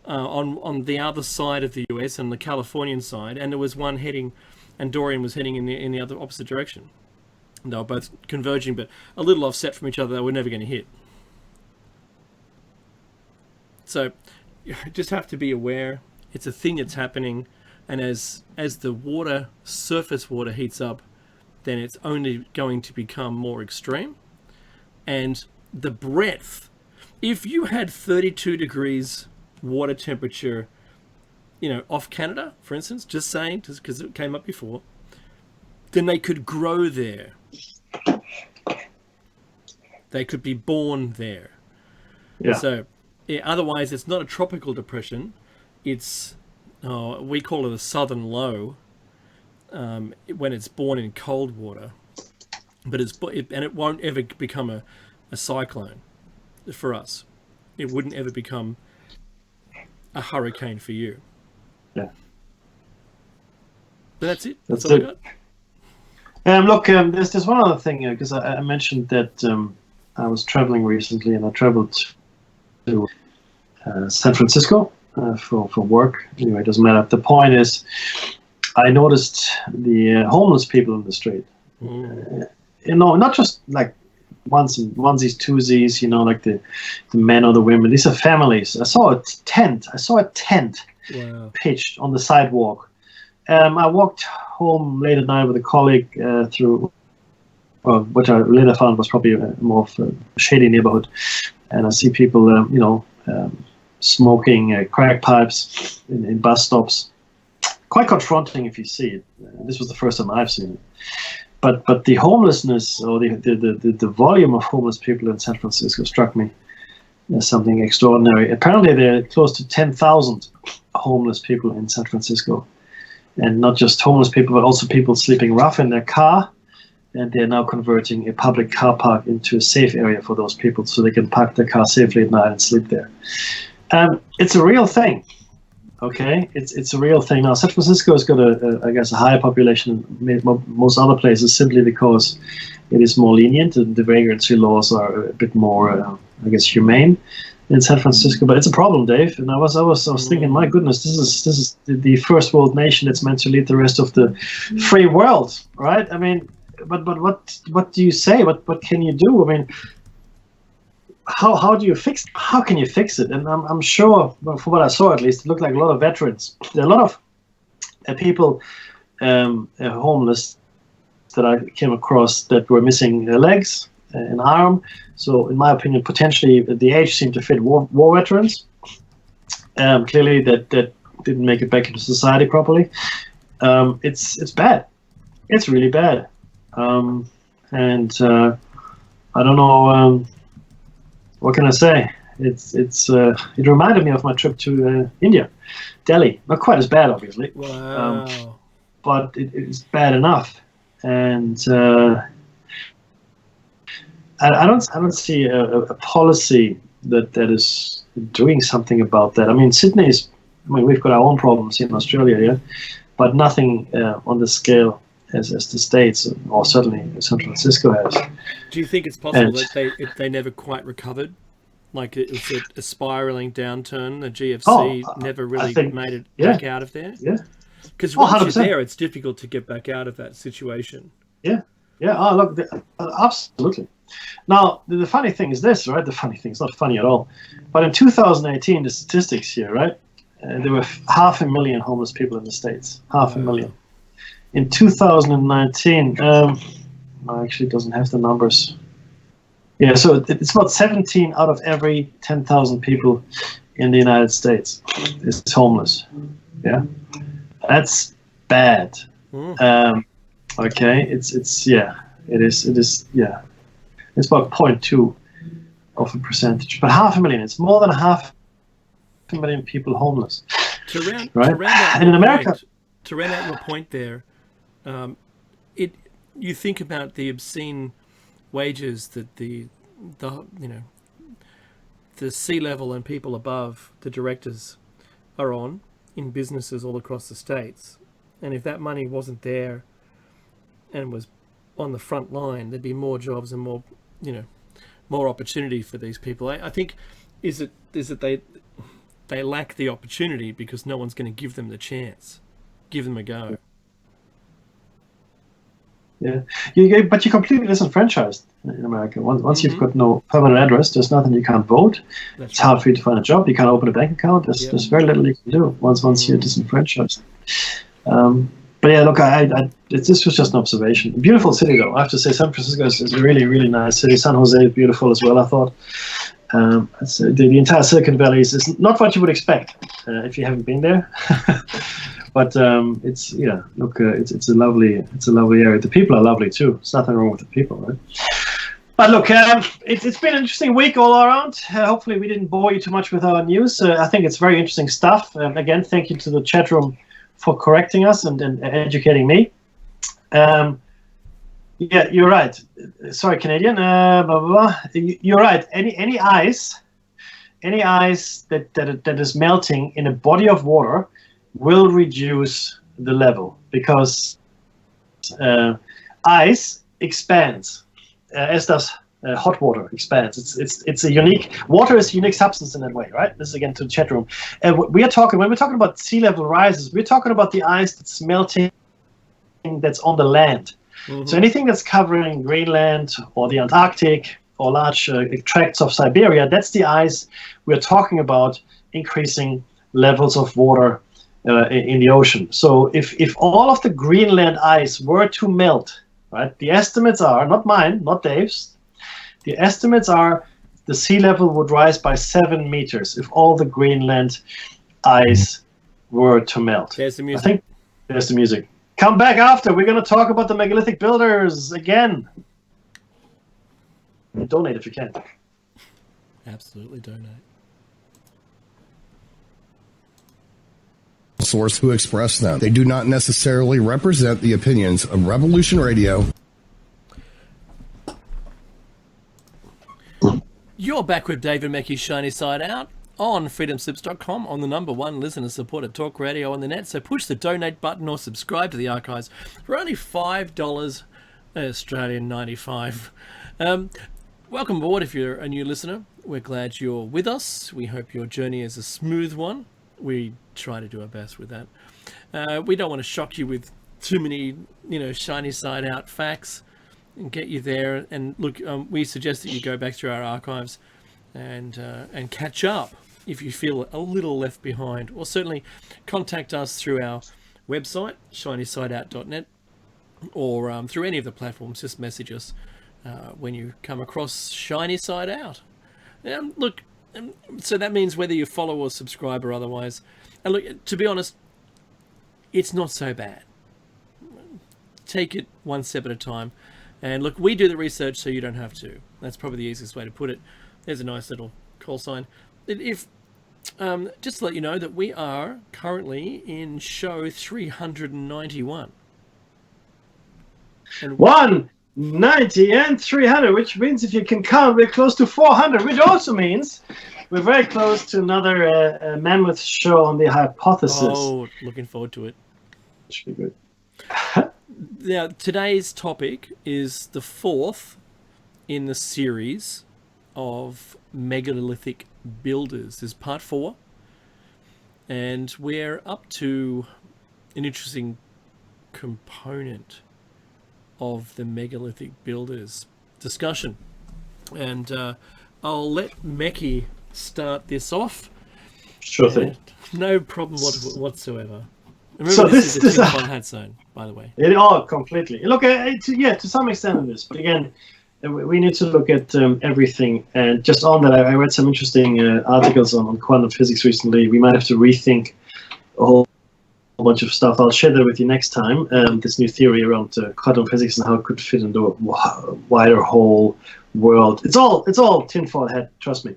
on the other side of the US, on the Californian side, and there was one heading, and Dorian was heading in the other opposite direction. They were both converging, but a little offset from each other. They were never going to hit. So you just have to be aware. It's a thing that's happening, and as the surface water heats up, then it's only going to become more extreme. And the breadth, if you had 32 degrees water temperature, off Canada, for instance, just because it came up before, then they could grow there. They could be born there. Yeah. So otherwise, it's not a tropical depression. It's, we call it a southern low. when it's born in cold water, but it won't ever become a cyclone for us. It wouldn't ever become a hurricane for you. Yeah. But that's it. That's all I it. got. Look, there's one other thing, because I mentioned that I was traveling recently, and I traveled to San Francisco for work. Anyway, it doesn't matter. The point is, I noticed the homeless people in the street. Not just like onesies, twosies, like the men or the women. These are families. I saw a tent. Wow. Pitched on the sidewalk. I walked home late at night with a colleague through, which I later found was probably more of a shady neighborhood, and I see people, smoking crack pipes in bus stops. Quite confronting if you see it. This was the first time I've seen it. But the homelessness, or the volume of homeless people in San Francisco struck me as something extraordinary. Apparently there are close to 10,000 homeless people in San Francisco. And not just homeless people, but also people sleeping rough in their car. And they're now converting a public car park into a safe area for those people, so they can park their car safely at night and sleep there. It's a real thing. Okay, it's a real thing. Now, San Francisco has got a higher population than most other places, simply because it is more lenient, and the vagrancy laws are a bit more, humane in San Francisco. But it's a problem, Dave. And I was thinking, my goodness, this is the first world nation that's meant to lead the rest of the free world, right? I mean, but what do you say? What can you do? I mean, how do you fix it? How can you fix it? And I'm sure, well, from what I saw at least, it looked like a lot of veterans. There are a lot of people homeless that I came across that were missing legs, an arm. So in my opinion, potentially the age seemed to fit war veterans. Clearly that didn't make it back into society properly. It's bad. It's really bad. And I don't know. What can I say? It reminded me of my trip to India, Delhi. Not quite as bad, obviously. Wow. But it's bad enough, and I don't see a policy that is doing something about that. I mean, we've got our own problems in Australia, yeah, but nothing on the scale as the States, or certainly San Francisco has. Do you think it's possible that they never quite recovered? Like it was a spiraling downturn. The GFC never really made it back out of there. Yeah. Because once you're there, it's difficult to get back out of that situation. Yeah. Yeah. Oh, look, absolutely. Now, the funny thing is this, right? The funny thing, it's not funny at all. But in 2018, the statistics here, right? There were 500,000 homeless people in the States. 500,000. In 2019, actually doesn't have the numbers. Yeah, so it's about 17 out of every 10,000 people in the United States is homeless. Yeah, that's bad. Okay, it is. It's about 0.2%, but 500,000. It's more than 500,000 people homeless. To round out your point there, you think about the obscene wages that the C-level and people above, the directors, are on in businesses all across the States. And if that money wasn't there and was on the front line, there'd be more jobs and more opportunity for these people. I think is it they lack the opportunity because no one's going to give them the chance, give them a go. Yeah, but you're completely disenfranchised in America. Once you've got no permanent address, there's nothing. You can't vote. It's hard for you to find a job. You can't open a bank account. There's very little you can do once you're disenfranchised. But yeah, look, this was just an observation. Beautiful city, though. I have to say, San Francisco is a really, really nice city. San Jose is beautiful as well, I thought. The entire Silicon Valley is not what you would expect if you haven't been there. But it's a lovely area. The people are lovely too. There's nothing wrong with the people, right? But look, it's been an interesting week all around. Hopefully we didn't bore you too much with our news. I think it's very interesting stuff. Again, thank you to the chat room for correcting us and educating me. Um, yeah, you're right. Sorry, Canadian. Blah, blah, blah. You're right. Any ice that is melting in a body of water will reduce the level, because ice expands, as does hot water expands. It's a unique, water is a unique substance in that way, right? This is again to the chat room. And when we're talking about sea level rises, we're talking about the ice that's melting, that's on the land. Mm-hmm. So anything that's covering Greenland or the Antarctic or large tracts of Siberia, that's the ice we're talking about increasing levels of water in the ocean. So if all of the Greenland ice were to melt, right, the estimates are, not mine, not Dave's, the estimates are the sea level would rise by 7 meters if all the Greenland ice were to melt. There's the music. I think there's the music. Come back after. We're going to talk about the megalithic builders again. And donate if you can. Absolutely donate. Source who express them. They do not necessarily represent the opinions of Revolution Radio. You're back with David Mackey's Shiny Side Out on freedomslips.com, on the #1 listener-supported talk radio on the net. So push the donate button or subscribe to the archives for only $5 Australian 95. Welcome aboard if you're a new listener. We're glad you're with us. We hope your journey is a smooth one. We try to do our best with that. We don't want to shock you with too many, shiny side out facts and get you there. And look, we suggest that you go back through our archives and catch up if you feel a little left behind, or certainly contact us through our website, shinysideout.net, or through any of the platforms. Just message us when you come across Shiny Side Out. Look, so that means whether you follow or subscribe or otherwise. And look, to be honest, it's not so bad. Take it one step at a time. And look, we do the research so you don't have to. That's probably the easiest way to put it. There's a nice little call sign. If just to let you know that we are currently in show 391. And 190 and 300, which means if you can count, we're close to 400, which also means we're very close to another mammoth show on the hypothesis. Oh, looking forward to it. Should be good. Now, today's topic is the 4th in the series of megalithic builders. This is part 4, and we're up to an interesting component of the megalithic builders discussion, and I'll let Meki start this off. Sure thing. No problem whatsoever. Remember, this is a Tim Von Hat zone, by the way. Completely. Look, to some extent it is, but again, we need to look at everything. And just on that, I read some interesting articles on quantum physics recently. We might have to rethink a whole bunch of stuff. I'll share that with you next time. This new theory around quantum physics and how it could fit into a wider whole world. It's all tinfoil hat, trust me.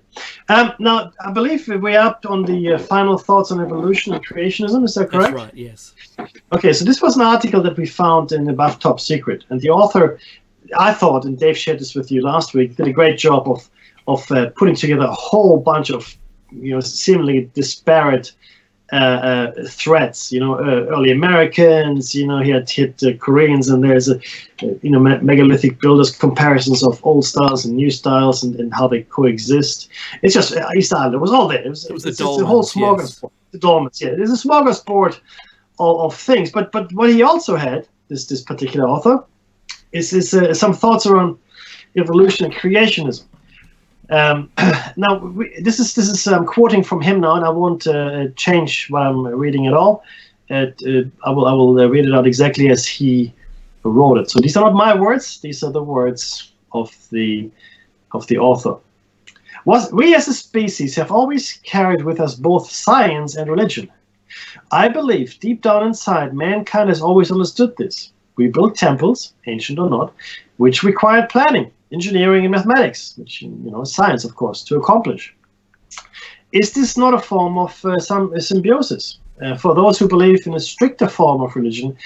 Now, I believe we're up on the final thoughts on evolution and creationism. Is that correct? That's right, yes. Okay, so this was an article that we found in Above Top Secret, and the author, I thought, and Dave shared this with you last week, did a great job of putting together a whole bunch of seemingly disparate threats. Early Americans. He had hit Koreans, and there's megalithic builders comparisons of old styles and new styles and how they coexist. It's just East Island. It was all there. It was the whole smorgasbord. Yes. The Dolmens. Yeah, there's a smorgasbord of things. But what he also had, this particular author, is some thoughts around evolution and creationism. Now, this is quoting from him now, and I won't change what I'm reading at all. I will read it out exactly as he wrote it. So these are not my words; these are the words of the author. We as a species have always carried with us both science and religion. I believe deep down inside, mankind has always understood this. We built temples, ancient or not, which required planning, engineering, and mathematics, which is science, of course, to accomplish. Is this not a form of some symbiosis? For those who believe in a stricter form of religion,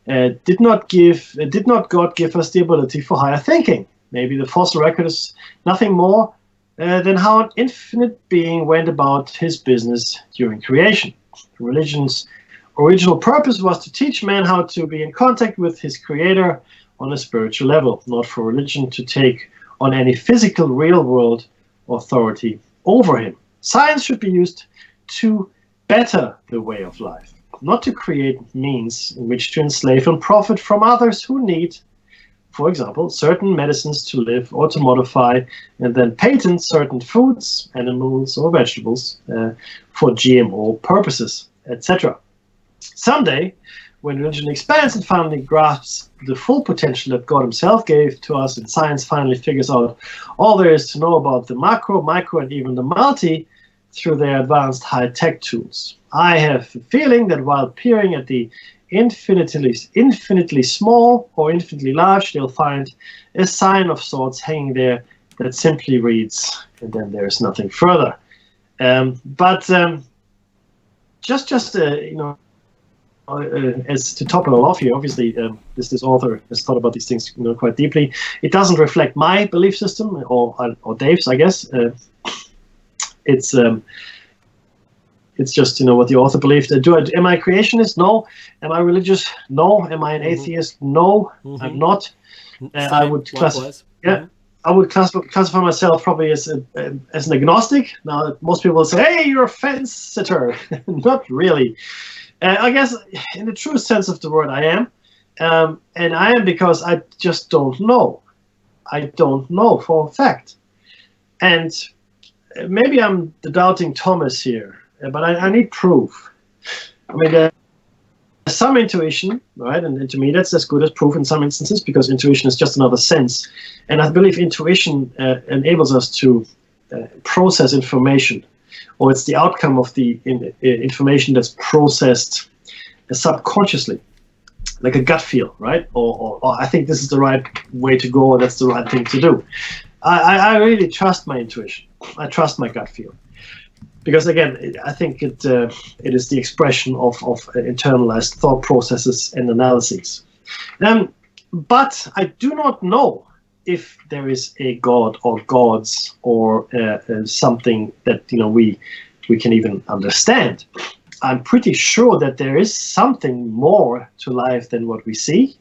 Did not God give us the ability for higher thinking? Maybe the fossil record is nothing more than how an infinite being went about his business during creation. Religion's original purpose was to teach man how to be in contact with his creator on a spiritual level, not for religion to take on any physical real world authority over him. Science should be used to better the way of life, not to create means in which to enslave and profit from others who need, for example, certain medicines to live or to modify and then patent certain foods, animals or vegetables for GMO purposes, etc. Someday, when religion expands and finally grasps the full potential that God himself gave to us, and science finally figures out all there is to know about the macro, micro, and even the multi through their advanced high-tech tools. I have a feeling that while peering at the infinitely small or infinitely large, they'll find a sign of sorts hanging there that simply reads, and then there's nothing further. As to top it all off here, obviously, this author has thought about these things quite deeply. It doesn't reflect my belief system or Dave's, I guess. It's just what the author believed. Am I a creationist? No. Am I religious? No. Am I an atheist? No, I'm not. I would classify myself probably as an agnostic. Now, most people will say, "Hey, you're a fence sitter." Not really. I guess in the true sense of the word, I am. And I am because I just don't know. I don't know for a fact. And maybe I'm the doubting Thomas here, but I need proof. I mean, there's some intuition, right? And to me, that's as good as proof in some instances, because intuition is just another sense. And I believe intuition enables us to process information, or it's the outcome of the information that's processed subconsciously, like a gut feel, right? Or I think this is the right way to go, or that's the right thing to do. I really trust my intuition. I trust my gut feel, because again, I think it is the expression of internalized thought processes and analyses. But I do not know if there is a god or gods or something that we can even understand. I'm pretty sure that there is something more to life than what we see.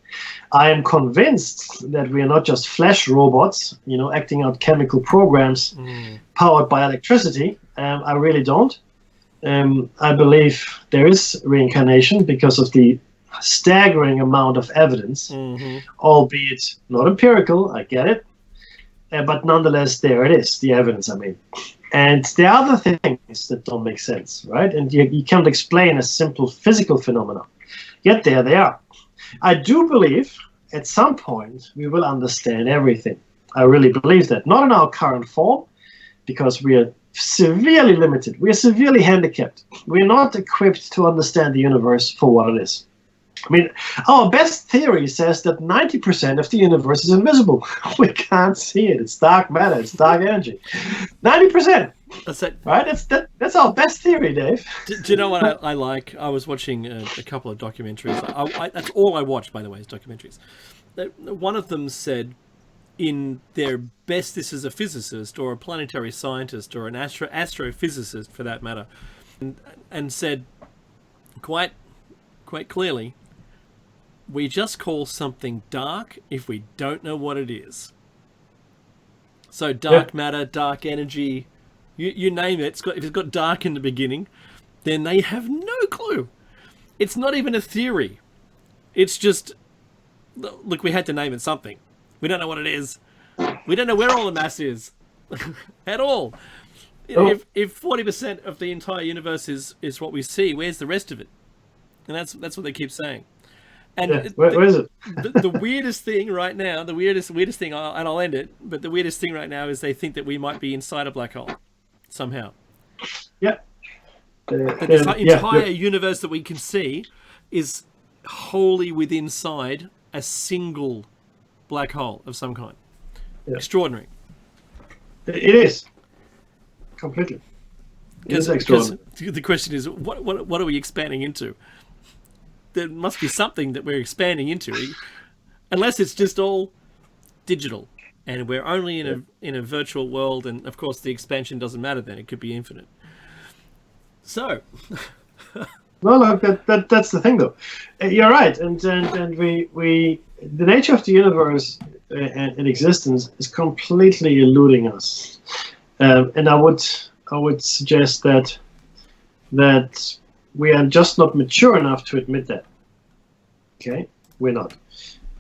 I am convinced that we are not just flesh robots, acting out chemical programs powered by electricity. I really don't. I believe there is reincarnation because of the staggering amount of evidence, albeit not empirical, I get it, but nonetheless there it is, the evidence, I mean. And there are other things that don't make sense, right? And you can't explain a simple physical phenomenon, yet there they are. I do believe at some point we will understand everything. I really believe that, not in our current form, because we are severely limited, we are severely handicapped. We're not equipped to understand the universe for what it is. I mean, our best theory says that 90% of the universe is invisible. We can't see it. It's dark matter. It's dark energy. 90%. That's it. Right? That's our best theory, Dave. Do you know what I like? I was watching a couple of documentaries. That's all I watch, by the way, is documentaries. One of them said, in their best, this is a physicist or a planetary scientist or an astrophysicist, for that matter, and said quite clearly, we just call something dark if we don't know what it is. So dark matter, dark energy, you name it. If it's got dark in the beginning, then they have no clue. It's not even a theory. It's just, look, we had to name it something. We don't know what it is. We don't know where all the mass is at all. Oh. If 40% of the entire universe is what we see, where's the rest of it? And that's what they keep saying. And where is it? the weirdest thing right now, the weirdest thing, and I'll end it, but the weirdest thing right now is they think that we might be inside a black hole somehow. Yeah. This entire universe that we can see is wholly within inside a single black hole of some kind. Yeah. Extraordinary. It is. Completely. It is extraordinary. The question is, what are we expanding into? there must be something that we're expanding into, unless it's just all digital, and we're only in a virtual world. And of course, the expansion doesn't matter then; it could be infinite. So, well, look, that's the thing, though. You're right, and we the nature of the universe and existence is completely eluding us, and I would suggest that we are just not mature enough to admit that. Okay, we're not,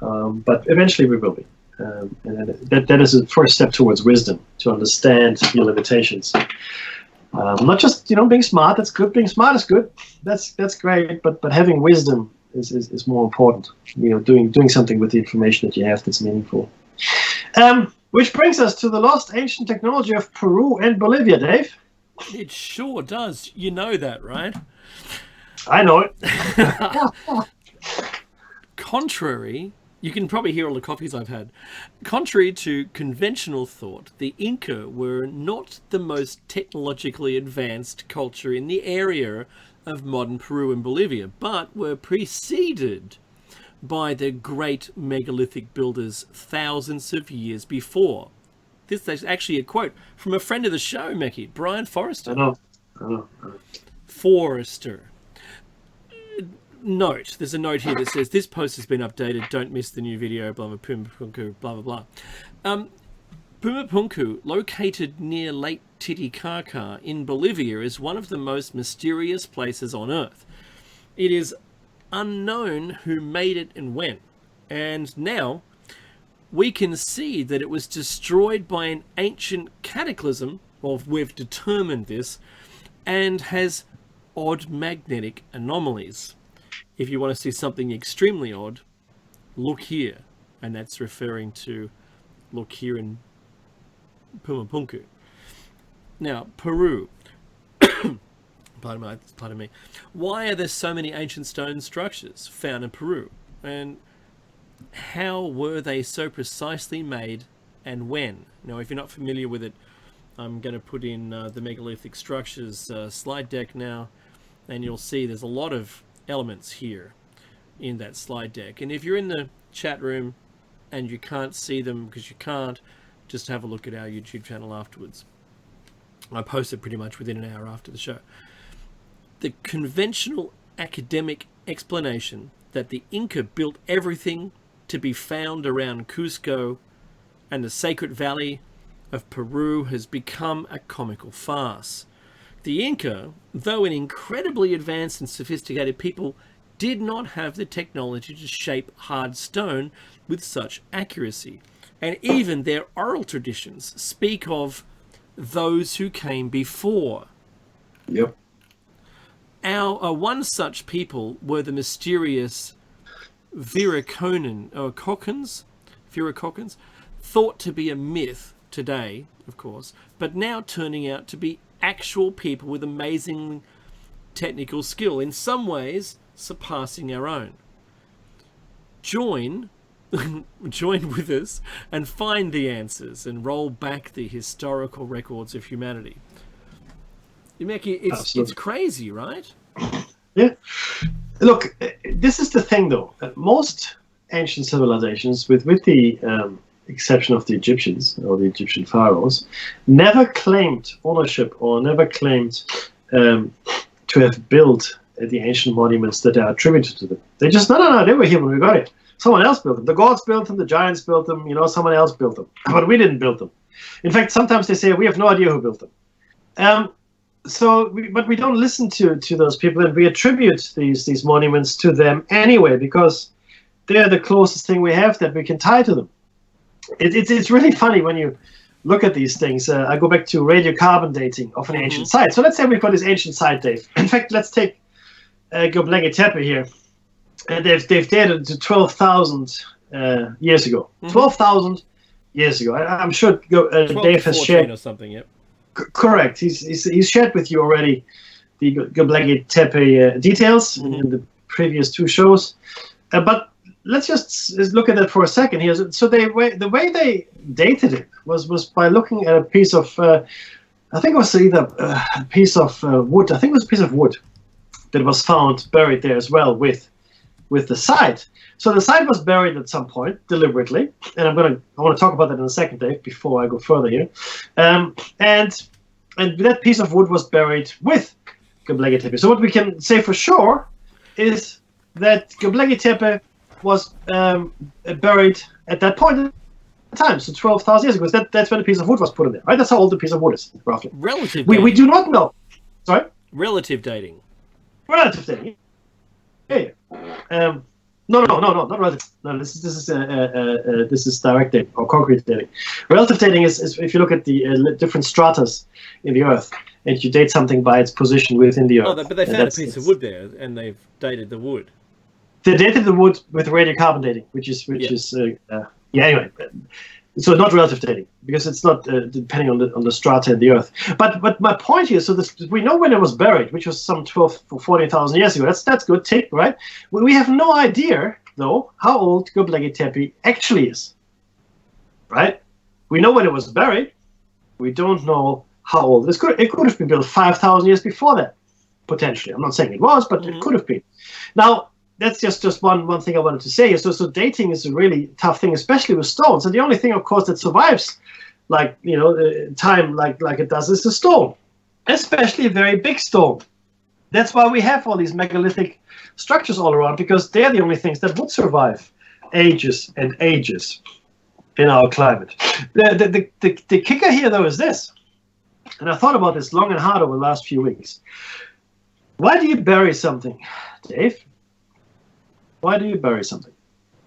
but eventually we will be, and that is a first step towards wisdom, to understand your limitations. Not just being smart. That's good. Being smart is good. That's great. But having wisdom is more important. Doing something with the information that you have that's meaningful. Which brings us to the lost ancient technology of Peru and Bolivia, Dave. It sure does. You know that, right? I know it. Contrary, you can probably hear all the coffees I've had. Contrary to conventional thought, the Inca were not the most technologically advanced culture in the area of modern Peru and Bolivia, but were preceded by the great megalithic builders thousands of years before. This is actually a quote from a friend of the show, Meki, Brian Forrester. I know. Forrester. Note, there's a note here that says, this post has been updated, don't miss the new video, blah, blah, Pumapunku, blah, blah, blah. Pumapunku, located near Lake Titicaca in Bolivia, is one of the most mysterious places on Earth. It is unknown who made it and when, and now we can see that it was destroyed by an ancient cataclysm, well, we've determined this, and has odd magnetic anomalies. If you want to see something extremely odd, look here. And that's referring to look here in Pumapunku. Now, Peru. Pardon me. Why are there so many ancient stone structures found in Peru? And how were they so precisely made and when? Now, if you're not familiar with it, I'm going to put in the megalithic structures slide deck now. And you'll see there's a lot of elements here in that slide deck, and if you're in the chat room and you can't see them because you can't, just have a look at our YouTube channel afterwards. I post it pretty much within an hour after the show. The conventional academic explanation that the Inca built everything to be found around Cusco and the Sacred Valley of Peru has become a comical farce. The Inca, though an incredibly advanced and sophisticated people, did not have the technology to shape hard stone with such accuracy. And even their oral traditions speak of those who came before. Yep. One such people were the mysterious Viracocans, thought to be a myth today, of course, but now turning out to be actual people with amazing technical skill, in some ways surpassing our own. Join with us and find the answers and roll back the historical records of humanity. Meki, it's crazy, right? Yeah. Look, this is the thing, though. Most ancient civilizations, with the exception of the Egyptians or the Egyptian pharaohs, never claimed ownership or never claimed to have built the ancient monuments that are attributed to them. They just, no, they were here when we got it. Someone else built them. The gods built them, the giants built them, someone else built them. But we didn't build them. In fact, sometimes they say, we have no idea who built them. But we don't listen to those people, and we attribute these monuments to them anyway, because they're the closest thing we have that we can tie to them. It's really funny when you look at these things. I go back to radiocarbon dating of an ancient site. So let's say we've got this ancient site, Dave. In fact, let's take Göbekli Tepe here. They've dated to 12,000 years ago. 12,000 years ago. I'm sure Dave has shared or something. Yep. Correct. He's shared with you already the Göbekli Tepe details in the previous two shows. But let's just look at that for a second here. So the way they dated it was by looking at a piece of, I think it was either a piece of wood. I think it was a piece of wood that was found buried there as well with with the site. So the site was buried at some point deliberately, and I want to talk about that in a second, Dave, before I go further here. And that piece of wood was buried with Göbekli Tepe. So what we can say for sure is that Göbekli Tepe was buried at that point in time, so 12,000 years ago. That's when the piece of wood was put in there, right? That's how old the piece of wood is, roughly. Relative we do not know. Sorry? Relative dating. Relative dating. Yeah. No, not relative. No, this is direct dating or concrete dating. Relative dating is if you look at the different stratas in the Earth and you date something by its position within the Earth. Oh, but they found a piece of wood there, and they've dated the wood. They dated the wood with radiocarbon dating, which is anyway. So not relative dating, because it's not depending on the strata in the Earth. But my point here, so we know when it was buried, which was some 12 or 14,000 years ago. That's good tick, right? We have no idea though how old Göbekli Tepe actually is, right? We know when it was buried. We don't know how old it could have been built 5,000 years before that, potentially. I'm not saying it was, but it could have been. Now, that's just one thing I wanted to say. So dating is a really tough thing, especially with stones. And the only thing, of course, that survives, time like it does, is the stone, especially a very big stone. That's why we have all these megalithic structures all around, because they're the only things that would survive ages and ages in our climate. The kicker here, though, is this, and I thought about this long and hard over the last few weeks. Why do you bury something, Dave? Why do you bury something?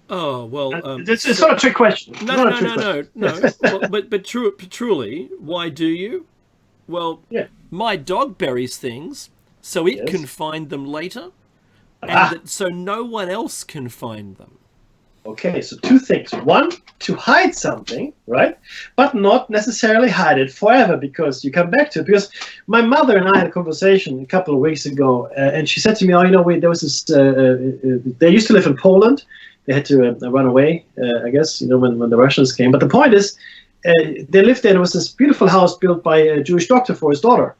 Oh, well... it's not a trick question. No. Well, but truly, why do you? Well, my dog buries things so it can find them later, and so no one else can find them. Okay, so two things. One, to hide something, right? But not necessarily hide it forever, because you come back to it. Because my mother and I had a conversation a couple of weeks ago, and she said to me, there was this, they used to live in Poland. They had to run away, I guess, when the Russians came. But the point is, they lived there. There was this beautiful house built by a Jewish doctor for his daughter.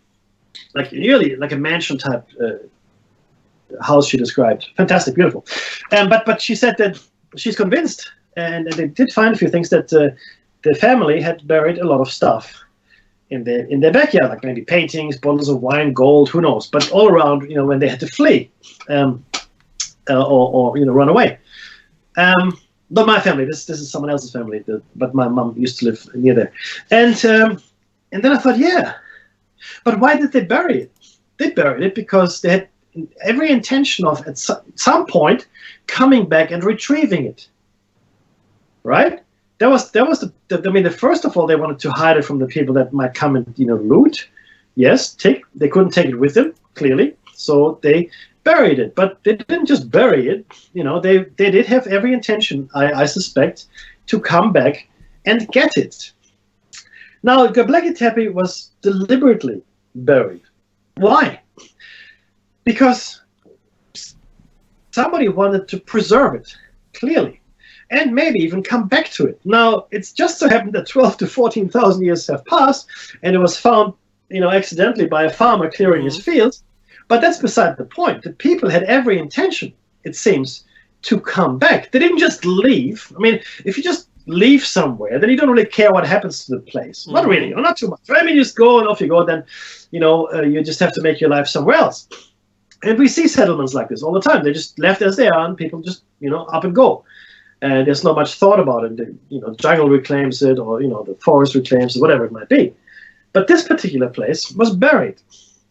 Nearly like a mansion type house, she described. Fantastic, beautiful. But she said that she's convinced, and they did find a few things, that the family had buried a lot of stuff in their backyard, like maybe paintings, bottles of wine, gold, who knows, but all around, when they had to flee or run away. Not my family. This is someone else's family. But my mom used to live near there, and then I thought, but why did they bury it? They buried it because they had every intention of at some point coming back and retrieving it, right? That was the first of all, they wanted to hide it from the people that might come and loot. Yes, they couldn't take it with them, clearly, so they buried it. But they didn't just bury it. They did have every intention, I suspect, to come back and get it. Now, Göbekli Tepe was deliberately buried. Why? Because somebody wanted to preserve it, clearly, and maybe even come back to it. Now, it's just so happened that 12 to 14,000 years have passed, and it was found, accidentally by a farmer clearing his fields. But that's beside the point. The people had every intention, it seems, to come back. They didn't just leave. I mean, if you just leave somewhere, then you don't really care what happens to the place. Not really, or not too much. Right? I mean, you just go and off you go, then, you just have to make your life somewhere else. And we see settlements like this all the time. They're just left as they are, and people just, up and go. And there's not much thought about it. The jungle reclaims it, or, the forest reclaims it, whatever it might be. But this particular place was buried.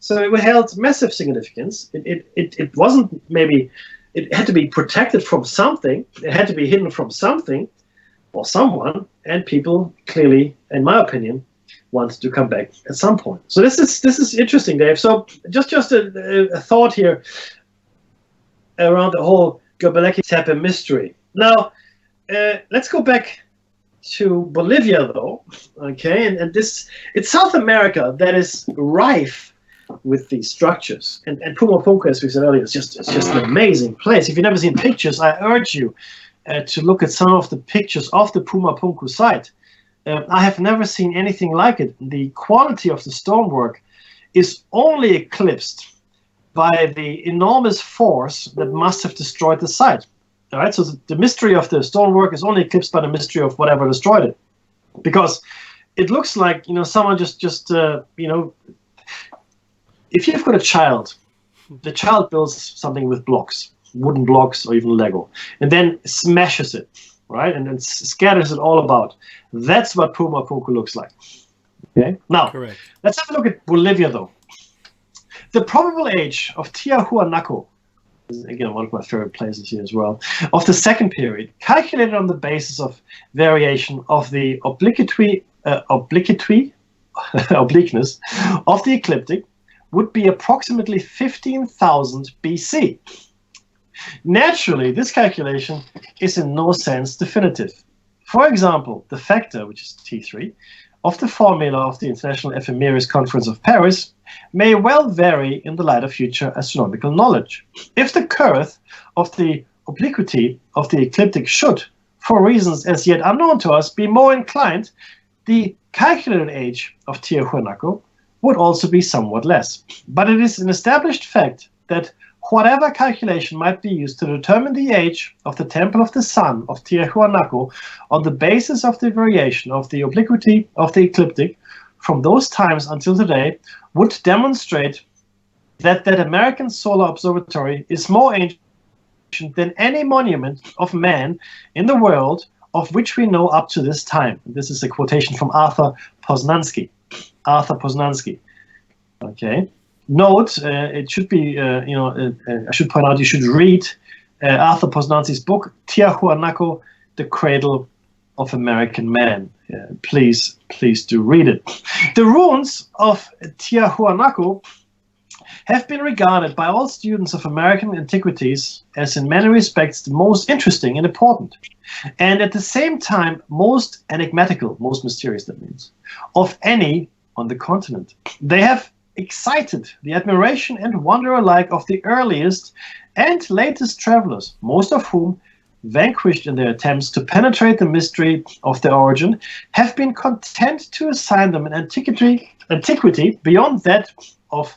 So it held massive significance. It wasn't maybe, it had to be protected from something. It had to be hidden from something or someone. And people clearly, in my opinion, wanted to come back at some point. So this is interesting, Dave. So just a thought here around the whole Göbekli Tepe mystery. Now, let's go back to Bolivia, though. Okay, and it's South America that is rife with these structures. And Pumapunku, as we said earlier, it's just an amazing place. If you've never seen pictures, I urge you to look at some of the pictures of the Pumapunku site. I have never seen anything like it. The quality of the stonework is only eclipsed by the enormous force that must have destroyed the site. All right, so the mystery of the stonework is only eclipsed by the mystery of whatever destroyed it, because it looks like someone just if you've got a child, the child builds something with blocks, wooden blocks or even Lego, and then smashes it, right, and then scatters it all about. That's what Pumapunku looks like. Okay, now Correct. let's have a look at Bolivia, though. The probable age of Tiahuanaco, again, one of my favorite places here as well, of the second period, calculated on the basis of variation of the obliqueness of the ecliptic, would be approximately 15,000 BC. Naturally, this calculation is in no sense definitive. For example, the factor, which is T3, of the formula of the International Ephemeris Conference of Paris may well vary in the light of future astronomical knowledge. If the curve of the obliquity of the ecliptic should, for reasons as yet unknown to us, be more inclined, the calculated age of Tiahuanaco would also be somewhat less. But it is an established fact that whatever calculation might be used to determine the age of the Temple of the Sun of Tiahuanaco on the basis of the variation of the obliquity of the ecliptic from those times until today would demonstrate that that American solar observatory is more ancient than any monument of man in the world of which we know up to this time. This is a quotation from Arthur Poznański. Arthur Poznański. Okay. Note, it should be, I should point out, you should read Arthur Poznański's book, Tiahuanaco, The Cradle of American Man. Please do read it. The ruins of Tiahuanaco have been regarded by all students of American antiquities as in many respects the most interesting and important, and at the same time most enigmatical, most mysterious, that means, of any on the continent. They have excited the admiration and wonder alike of the earliest and latest travelers, most of whom, vanquished in their attempts to penetrate the mystery of their origin, have been content to assign them an antiquity beyond that of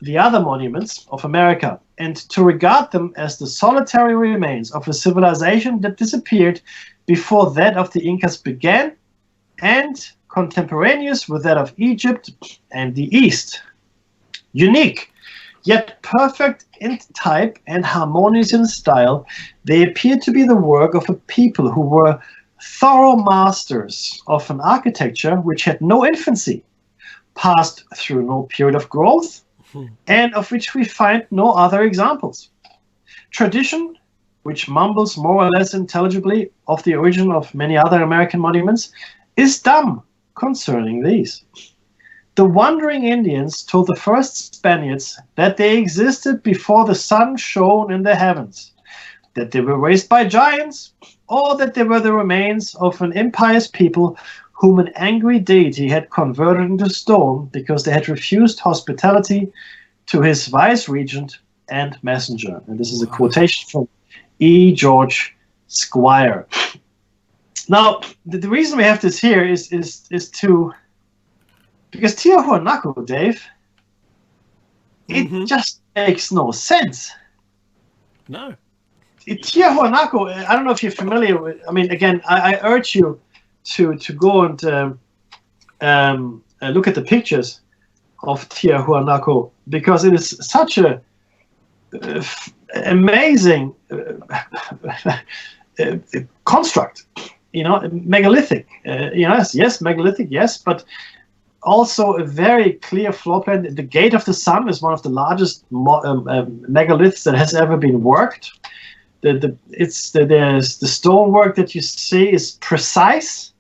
the other monuments of America, and to regard them as the solitary remains of a civilization that disappeared before that of the Incas began, and contemporaneous with that of Egypt and the East. Unique, yet perfect in type and harmonious in style, they appear to be the work of a people who were thorough masters of an architecture which had no infancy, passed through no period of growth, and of which we find no other examples. Tradition, which mumbles more or less intelligibly of the origin of many other American monuments, is dumb concerning these. The wandering Indians told the first Spaniards that they existed before the sun shone in the heavens, that they were raised by giants, or that they were the remains of an impious people whom an angry deity had converted into stone because they had refused hospitality to his vice-regent and messenger. And this is a quotation from E. George Squire. Now, the reason we have this here is because Tiahuanaco, Dave, it just makes no sense. No. Tiahuanaco, I don't know if you're familiar with, I mean, again, I urge you to go and look at the pictures of Tiahuanaco, because it is such a amazing construct, megalithic, yes, megalithic, yes, but also a very clear floor plan. The Gate of the Sun is one of the largest megaliths that has ever been worked. The stonework that you see is precise.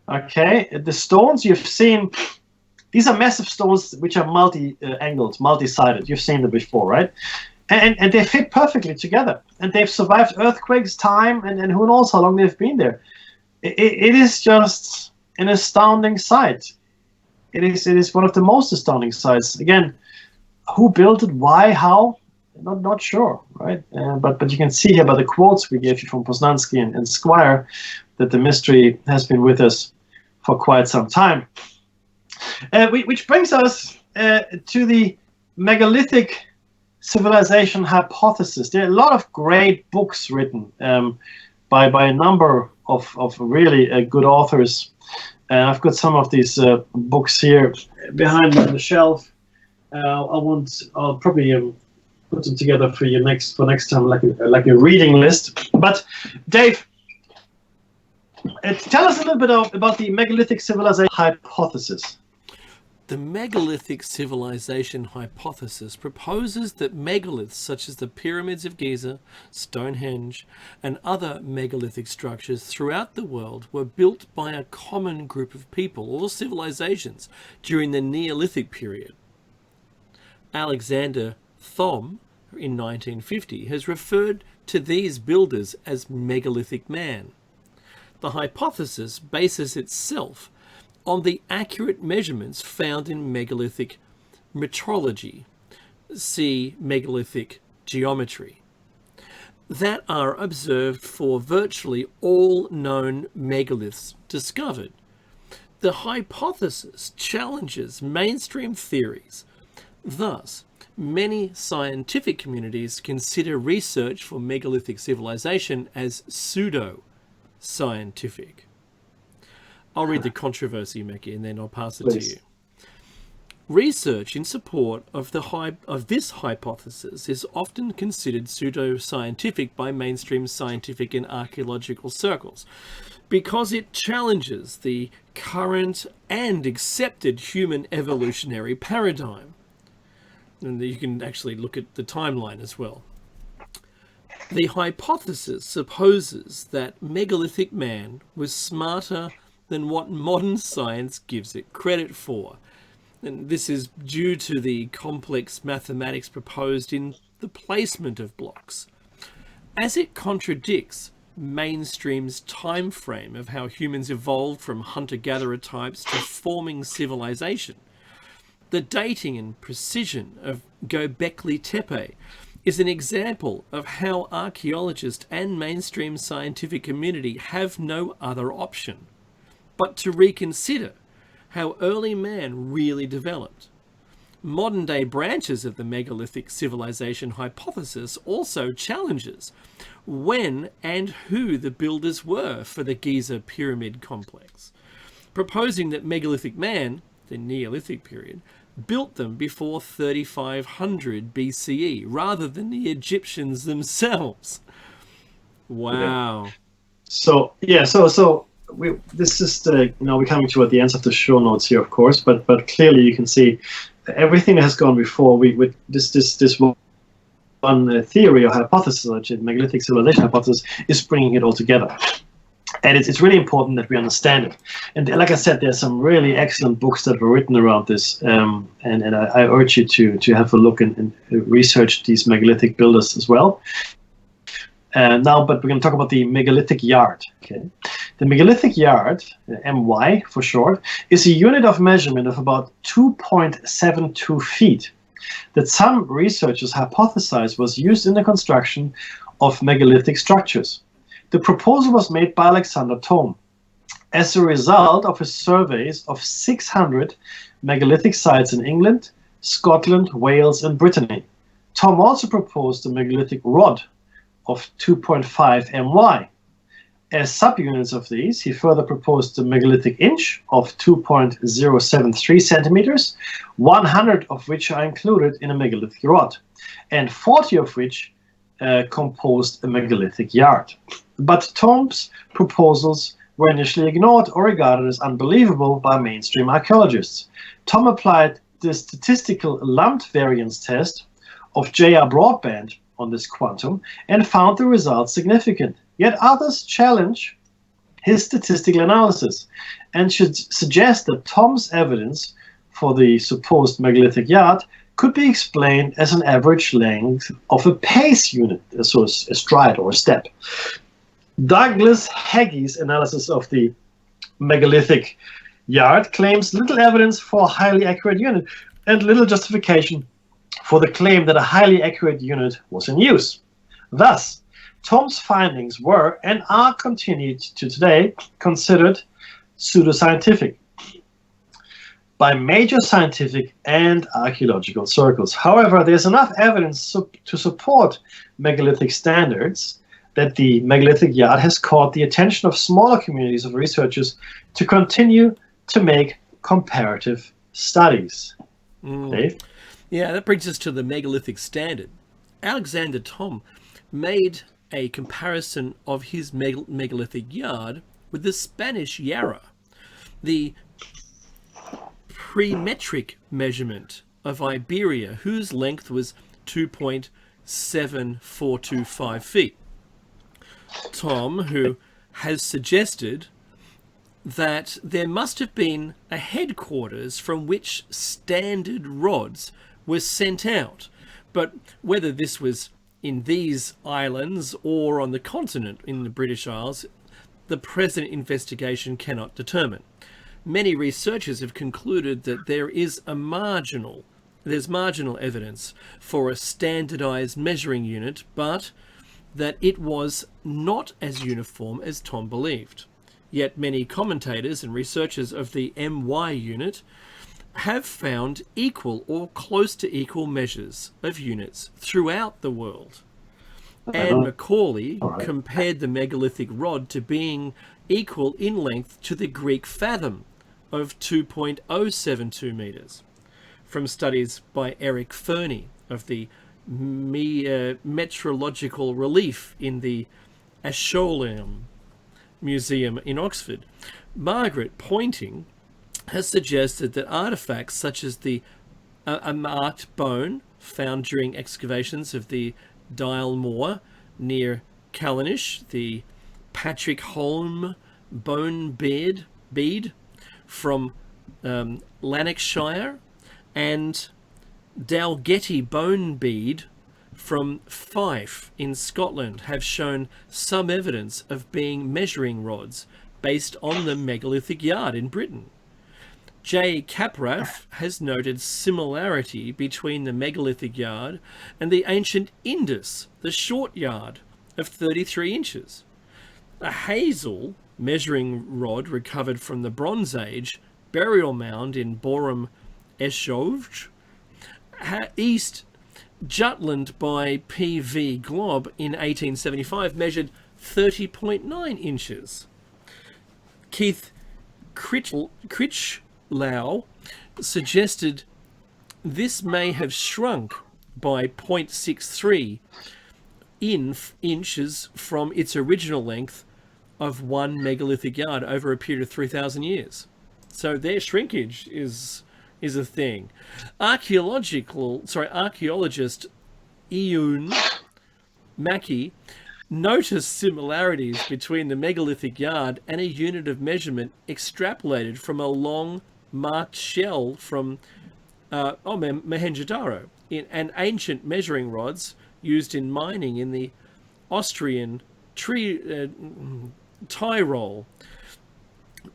Okay, the stones you've seen, these are massive stones which are multi-angled, multi-sided. You've seen them before, right? And they fit perfectly together. And they've survived earthquakes, time, and who knows how long they've been there. It is just an astounding sight. It is one of the most astounding sights. Again, who built it, why, how? Not sure, right? But you can see here by the quotes we gave you from Poznański and Squire that the mystery has been with us for quite some time. Which brings us to the megalithic civilization hypothesis. There are a lot of great books written by a number of really good authors. I've got some of these books here behind me on the shelf. I'll probably put them together for you next time, like a reading list. But Dave, tell us a little bit about the megalithic civilization hypothesis. The megalithic civilization hypothesis proposes that megaliths such as the pyramids of Giza, Stonehenge, and other megalithic structures throughout the world were built by a common group of people or civilizations during the Neolithic period. Alexander Thom, in 1950, has referred to these builders as megalithic man. The hypothesis bases itself on the accurate measurements found in megalithic metrology, see megalithic geometry, that are observed for virtually all known megaliths discovered. The hypothesis challenges mainstream theories. Thus, many scientific communities consider research for megalithic civilization as pseudo-scientific. I'll read the controversy, Meki, and then I'll pass it to you. Research in support of this hypothesis is often considered pseudo-scientific by mainstream scientific and archaeological circles because it challenges the current and accepted human evolutionary paradigm. And you can actually look at the timeline as well. The hypothesis supposes that megalithic man was smarter than what modern science gives it credit for. And this is due to the complex mathematics proposed in the placement of blocks, as it contradicts mainstream's time frame of how humans evolved from hunter-gatherer types to forming civilization. The dating and precision of Göbekli Tepe is an example of how archaeologists and mainstream scientific community have no other option but to reconsider how early man really developed. Modern-day branches of the megalithic civilization hypothesis also challenges when and who the builders were for the Giza pyramid complex, proposing that megalithic man, the Neolithic period, built them before 3500 BCE rather than the Egyptians themselves. Wow. So this is we're coming toward the end of the show notes here, of course, but clearly you can see everything that has gone before. With this one theory or hypothesis, which is megalithic civilization hypothesis, is bringing it all together, and it's really important that we understand it. And like I said, there's some really excellent books that were written around this, and I urge you to have a look and research these megalithic builders as well. But we're going to talk about the megalithic yard. Okay, the megalithic yard, MY for short, is a unit of measurement of about 2.72 feet that some researchers hypothesize was used in the construction of megalithic structures. The proposal was made by Alexander Thom as a result of his surveys of 600 megalithic sites in England, Scotland, Wales, and Brittany. Thom also proposed the megalithic rod of 2.5 my. As subunits of these, he further proposed the megalithic inch of 2.073 centimeters, 100 of which are included in a megalithic rod, and 40 of which composed a megalithic yard. But Thom's proposals were initially ignored or regarded as unbelievable by mainstream archaeologists. Thom applied the statistical lumped variance test of J.R. Broadbent on this quantum and found the results significant. Yet others challenge his statistical analysis and should suggest that Thom's evidence for the supposed megalithic yard could be explained as an average length of a pace unit, so a stride or a step. Douglas Haggey's analysis of the megalithic yard claims little evidence for a highly accurate unit and little justification for the claim that a highly accurate unit was in use. Thus, Thom's findings were and are continued to today considered pseudoscientific. by major scientific and archaeological circles. However, there's enough evidence to support megalithic standards that the megalithic yard has caught the attention of smaller communities of researchers to continue to make comparative studies. Dave? Yeah, that brings us to the megalithic standard. Alexander Thom made a comparison of his megalithic yard with the Spanish Yarra, the pre-metric measurement of Iberia, whose length was 2.7425 feet. Thom, who has suggested that there must have been a headquarters from which standard rods were sent out, but whether this was in these islands or on the continent in the British Isles, the present investigation cannot determine. Many researchers have concluded that there's marginal evidence for a standardized measuring unit, but that it was not as uniform as Thom believed. Yet many commentators and researchers of the MY unit have found equal or close to equal measures of units throughout the world. Anne Macaulay compared the megalithic rod to being equal in length to the Greek fathom of 2.072 meters. From studies by Eric Fernie of the meteorological relief in the Asholeum Museum in Oxford, Margaret Pointing has suggested that artifacts such as a marked bone found during excavations of the Dial Moor near Callanish, the Patrick Holm bone bead from Lanarkshire, and Dalgety bone bead from Fife in Scotland have shown some evidence of being measuring rods based on the megalithic yard in Britain. J. Caprath has noted similarity between the megalithic yard and the ancient Indus, the short yard of 33 inches. A hazel measuring rod recovered from the Bronze Age burial mound in Boreham Eshove, East Jutland by P.V. Glob in 1875 measured 30.9 inches. Keith Critchlow suggested this may have shrunk by 0.63 inches from its original length of one megalithic yard over a period of 3,000 years. So their shrinkage is a thing. Archaeologist Ian Mackey noticed similarities between the megalithic yard and a unit of measurement extrapolated from a long marked shell from Mohenjo-Daro and ancient measuring rods used in mining in the Austrian Tyrol.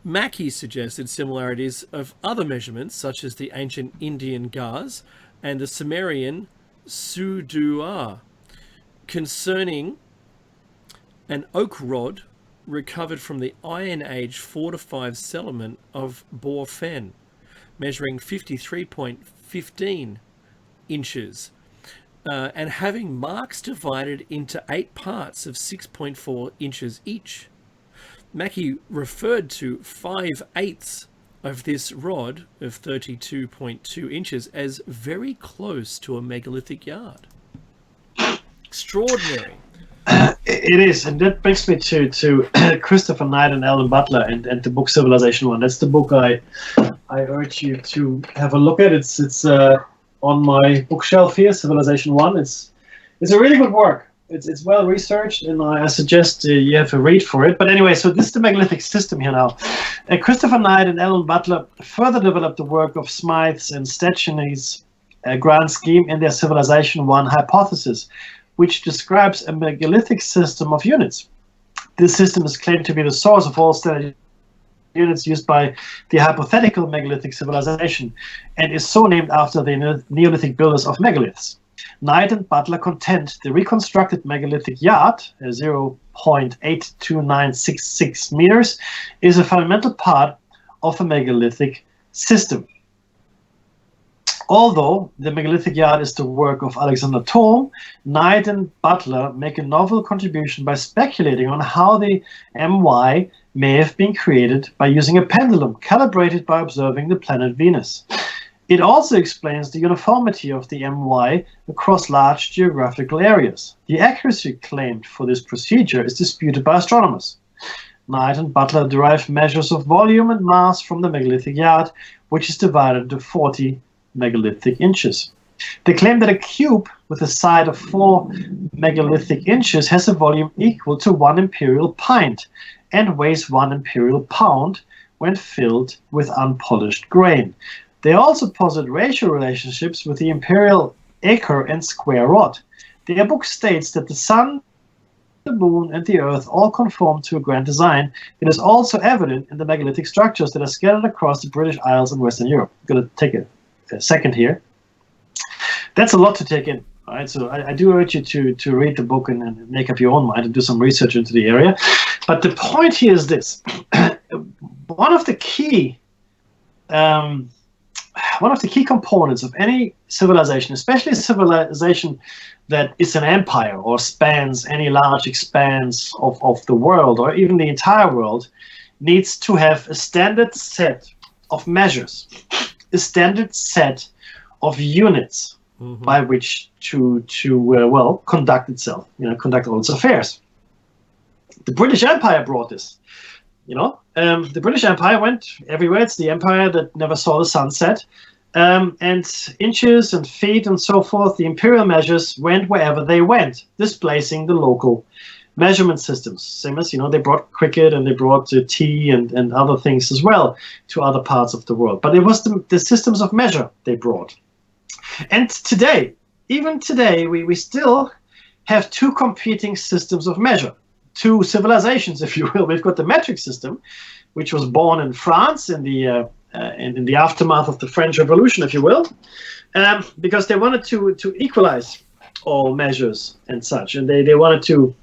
Mackey suggested similarities of other measurements, such as the ancient Indian gars and the Sumerian Suduar, concerning an oak rod recovered from the Iron Age fortified settlement of Bor Fen, measuring 53.15 inches, and having marks divided into 8 parts of 6.4 inches each. Mackey referred to 5/8 of this rod of 32.2 inches as very close to a megalithic yard. Extraordinary. It is, and that brings me to Christopher Knight and Alan Butler and the book Civilization 1. That's the book I urge you to have a look at. It's on my bookshelf here, Civilization 1. It's a really good work. It's well researched, and I suggest you have a read for it. But anyway, so this is the megalithic system here now. Christopher Knight and Alan Butler further developed the work of Smythe's and Stachny's grand scheme in their Civilization 1 hypothesis, which describes a megalithic system of units. This system is claimed to be the source of all standard units used by the hypothetical megalithic civilization, and is so named after the Neolithic builders of megaliths. Knight and Butler contend the reconstructed megalithic yard, 0.82966 meters, is a fundamental part of a megalithic system. Although the megalithic yard is the work of Alexander Thom, Knight and Butler make a novel contribution by speculating on how the MY may have been created by using a pendulum calibrated by observing the planet Venus. It also explains the uniformity of the MY across large geographical areas. The accuracy claimed for this procedure is disputed by astronomers. Knight and Butler derived measures of volume and mass from the megalithic yard, which is divided into 40 megalithic inches. They claim that a cube with a side of 4 megalithic inches has a volume equal to 1 imperial pint and weighs 1 imperial pound when filled with unpolished grain. They also posit racial relationships with the imperial acre and square rod. Their book states that the sun, the moon, and the earth all conform to a grand design. It is also evident in the megalithic structures that are scattered across the British Isles and Western Europe. I'm going to take a second here. That's a lot to take in. All right, so I do urge you to read the book and make up your own mind and do some research into the area. But the point here is this: one of the key components of any civilization, especially a civilization that is an empire or spans any large expanse of the world or even the entire world, needs to have a standard set of measures, a standard set of units by which to conduct itself, conduct all its affairs. The British Empire brought this. The British Empire went everywhere. It's the empire that never saw the sunset. And inches and feet and so forth, the imperial measures went wherever they went, displacing the local measurement systems. Same as, they brought cricket and they brought tea and other things as well to other parts of the world. But it was the systems of measure they brought. And today, even today, we still have two competing systems of measure. Two civilizations, if you will. We've got the metric system, which was born in France in the aftermath of the French Revolution, if you will, because they wanted to equalize all measures and such, and they wanted to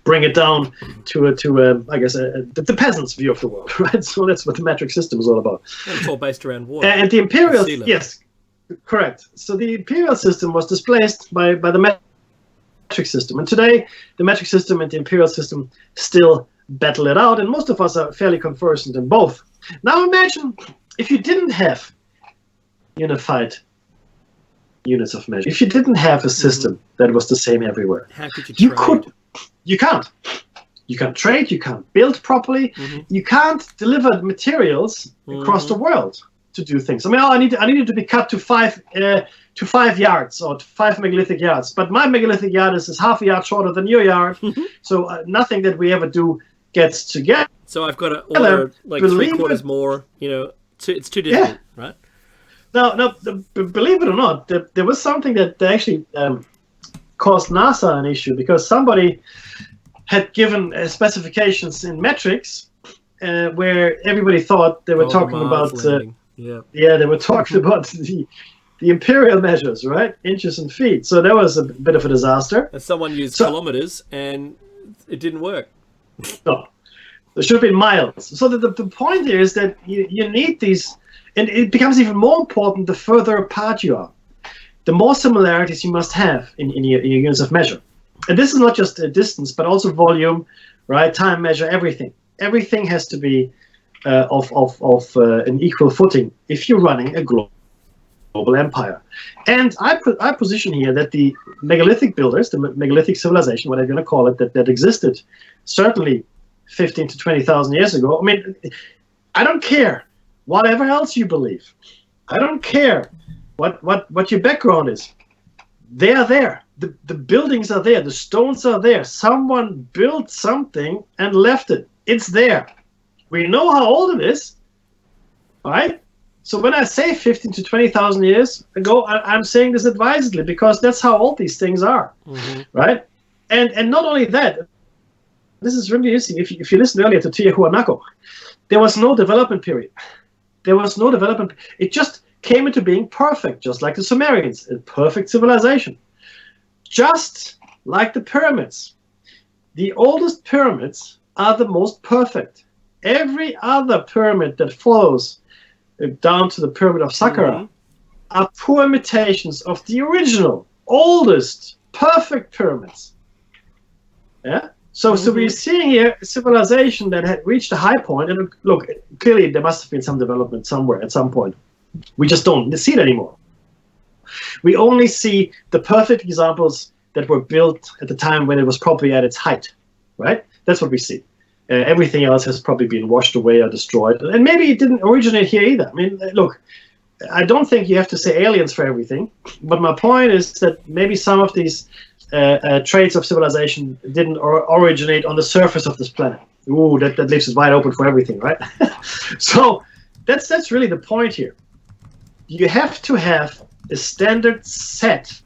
bring it down to the peasants' view of the world, right? So that's what the metric system is all about. And it's all based around water. And the imperial, yes, correct. So the imperial system was displaced by the metric system, and today the metric system and the imperial system still battle it out, and most of us are fairly conversant in both. Now imagine if you didn't have unified units of measure, if you didn't have a system that was the same everywhere. How could you trade? You can't. You can't trade, you can't build properly, you can't deliver materials across the world to do things. I mean, I needed to be cut to 5 yards or to 5 megalithic yards, but my megalithic yard is half a yard shorter than your yard, so nothing that we ever do gets together. So I've got to order like 3/4 more, it's too difficult, right? No, believe it or not, there was something that actually caused NASA an issue, because somebody had given specifications in metrics where everybody thought they were talking about they were talking about the imperial measures, right? Inches and feet. So that was a bit of a disaster. And someone used kilometers and it didn't work. No, there should be miles. So the point here is that you need these, and it becomes even more important the further apart you are. The more similarities you must have in your units of measure. And this is not just a distance, but also volume, right? Time measure, everything. Everything has to be of an equal footing if you're running a global empire. And I position here that the megalithic builders, the megalithic civilization, whatever you're going to call it, that existed certainly 15 to 20,000 years ago. I mean, I don't care whatever else you believe. I don't care what your background is. They are there. The buildings are there. The stones are there. Someone built something and left it. It's there. We know how old it is, all right? So when I say 15 to 20,000 years ago, I'm saying this advisedly, because that's how old these things are, right? And not only that, this is really interesting. If you listened earlier to Tiahuanaco, there was no development period. There was no development. It just came into being perfect, just like the Sumerians, a perfect civilization. Just like the pyramids. The oldest pyramids are the most perfect. Every other pyramid that follows down to the Pyramid of Saqqara are poor imitations of the original, oldest, perfect pyramids. Yeah. So we're seeing here a civilization that had reached a high point, and look, clearly there must have been some development somewhere at some point. We just don't see it anymore. We only see the perfect examples that were built at the time when it was probably at its height, right? That's what we see. Everything else has probably been washed away or destroyed. And maybe it didn't originate here either. I mean, look, I don't think you have to say aliens for everything, but my point is that maybe some of these traits of civilization didn't originate on the surface of this planet. Ooh, that leaves us wide open for everything, right? So that's really the point here. You have to have a standard set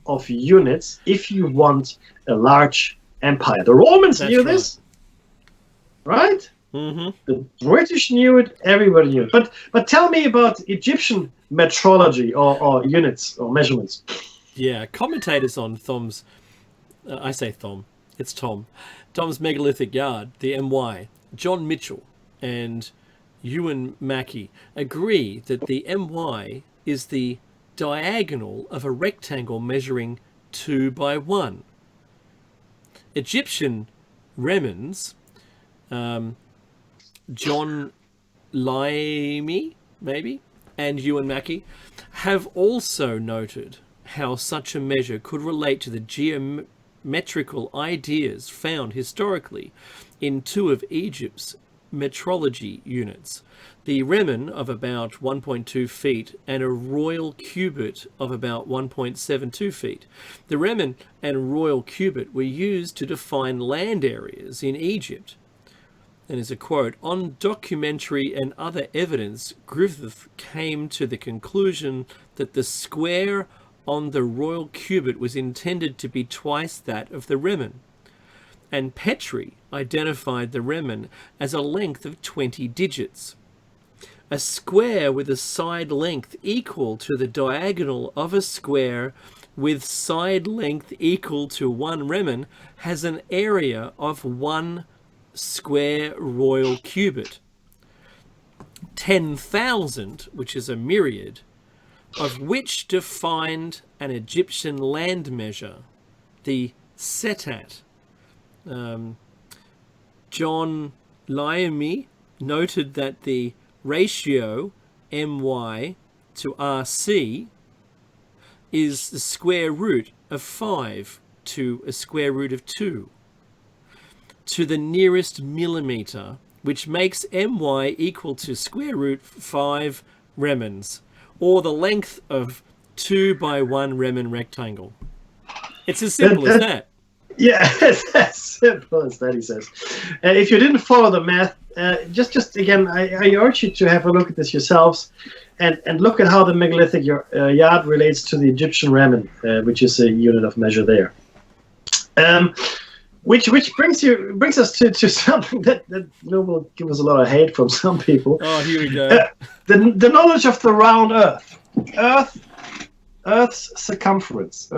of units if you want a large empire. The Romans knew this, right? The British knew it, everybody knew it. But tell me about Egyptian metrology or units or measurements. Yeah, commentators on Thom's, I say Thom, it's Tom's megalithic yard, the MY, John Mitchell and Ewan Mackey agree that the MY is the diagonal of a rectangle measuring 2 by 1. Egyptian remnants, John Laimi, maybe, and Ewan Mackey, have also noted how such a measure could relate to the geometrical ideas found historically in 2 of Egypt's metrology units, the remen of about 1.2 feet and a royal cubit of about 1.72 feet. The remen and royal cubit were used to define land areas in Egypt. And as a quote, on documentary and other evidence, Griffith came to the conclusion that the square on the royal cubit was intended to be twice that of the remen. And Petrie identified the remen as a length of 20 digits. A square with a side length equal to the diagonal of a square with side length equal to 1 remen has an area of 1 square royal cubit. 10,000, which is a myriad, of which defined an Egyptian land measure, the setat. John Laimi noted that the ratio MY to RC is the square root of 5 to a square root of 2 to the nearest millimeter, which makes MY equal to square root 5 remens, or the length of 2 by 1 remen rectangle. It's as simple as that. Yeah, it's as simple as that, he says. If you didn't follow the math, just again, I urge you to have a look at this yourselves and look at how the megalithic yard relates to the Egyptian remen, which is a unit of measure there. Which brings us to something that will give us a lot of hate from some people. Oh, here we go. The knowledge of the round Earth. Earth's circumference.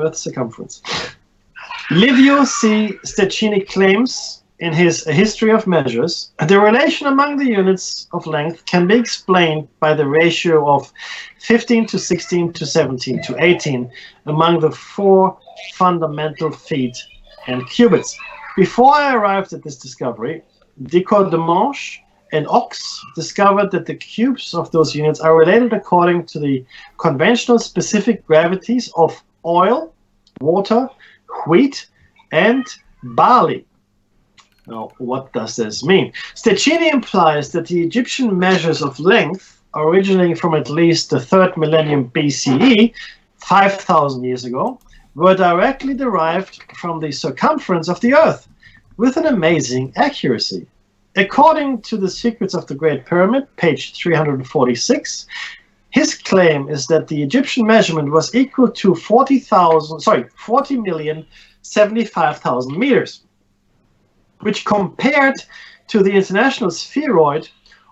Livio C. Stecchini claims in his A History of Measures, the relation among the units of length can be explained by the ratio of 15 to 16 to 17 to 18 among the 4 fundamental feet and cubits. Before I arrived at this discovery, Decaux de Manche and Ox discovered that the cubes of those units are related according to the conventional specific gravities of oil, water, wheat, and barley. Now, what does this mean? Stecchini implies that the Egyptian measures of length, originating from at least the 3rd millennium BCE, 5,000 years ago, were directly derived from the circumference of the Earth, with an amazing accuracy. According to the Secrets of the Great Pyramid, page 346, his claim is that the Egyptian measurement was equal to 40,075,000 meters, which compared to the international spheroid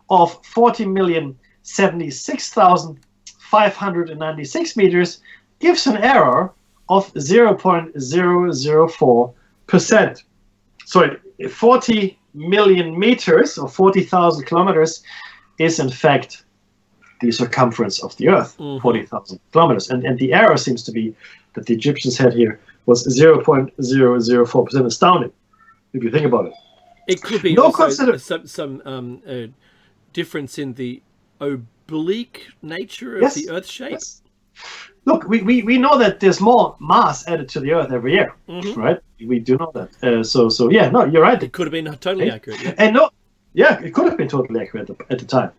of 40,076,596 meters gives an error of 0.004%. Sorry, 40 million meters or 40,000 kilometers is in fact the circumference of the Earth, 40,000 kilometers. And the error seems to be that the Egyptians had here was 0.004%. Astounding, if you think about it. It could be also some difference in the oblique nature of the Earth shape. Yes. Look, we know that there's more mass added to the Earth every year, right? We do know that. So yeah, no, you're right. It could have been totally accurate. Yeah. And it could have been totally accurate at the time.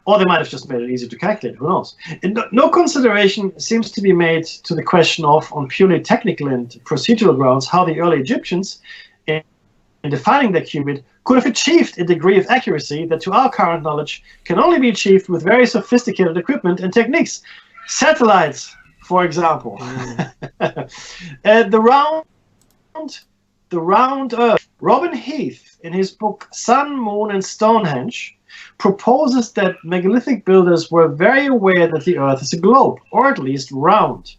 Or they might have just made it easier to calculate. Who knows? And no consideration seems to be made to the question of, on purely technical and procedural grounds, how the early Egyptians, in defining their cubit, could have achieved a degree of accuracy that, to our current knowledge, can only be achieved with very sophisticated equipment and techniques. Satellites, for example. The round Earth. Robin Heath, in his book Sun, Moon, and Stonehenge, proposes that megalithic builders were very aware that the Earth is a globe, or at least round,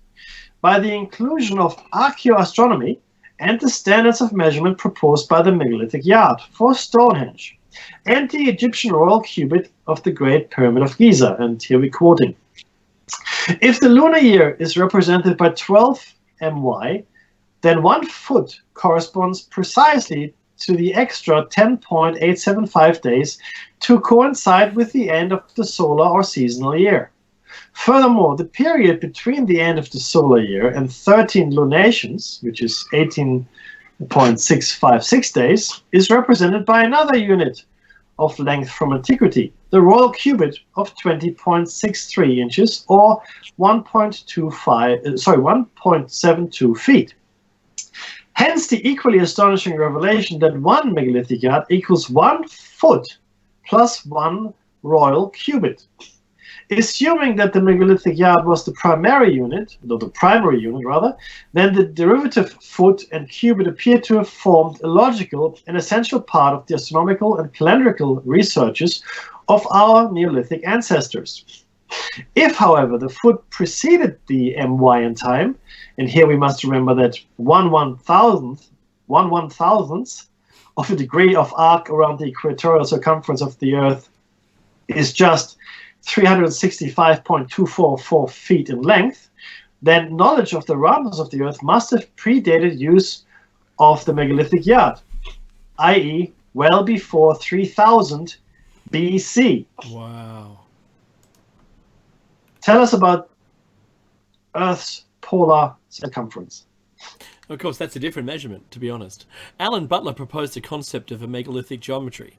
by the inclusion of archaeoastronomy and the standards of measurement proposed by the megalithic yard for Stonehenge, and the Egyptian royal cubit of the Great Pyramid of Giza. And here we're quoting: if the lunar year is represented by 12 my, then 1 foot corresponds precisely to the extra 10.875 days to coincide with the end of the solar or seasonal year. Furthermore, the period between the end of the solar year and 13 lunations, which is 18.656 days, is represented by another unit of length from antiquity, the royal cubit of 20.63 inches, or 1.72 feet. Hence the equally astonishing revelation that 1 megalithic yard equals 1 foot plus 1 royal cubit. Assuming that the megalithic yard was the primary unit, then the derivative foot and cubit appear to have formed a logical and essential part of the astronomical and calendrical researches of our Neolithic ancestors. If, however, the foot preceded the my in time, and here we must remember that 1/1000th of a degree of arc around the equatorial circumference of the Earth is just 365.244 feet in length, then knowledge of the roundness of the Earth must have predated use of the megalithic yard, i.e. well before 3000 BC. Wow. Tell us about Earth's polar circumference. Of course, that's a different measurement, to be honest. Alan Butler proposed a concept of a megalithic geometry,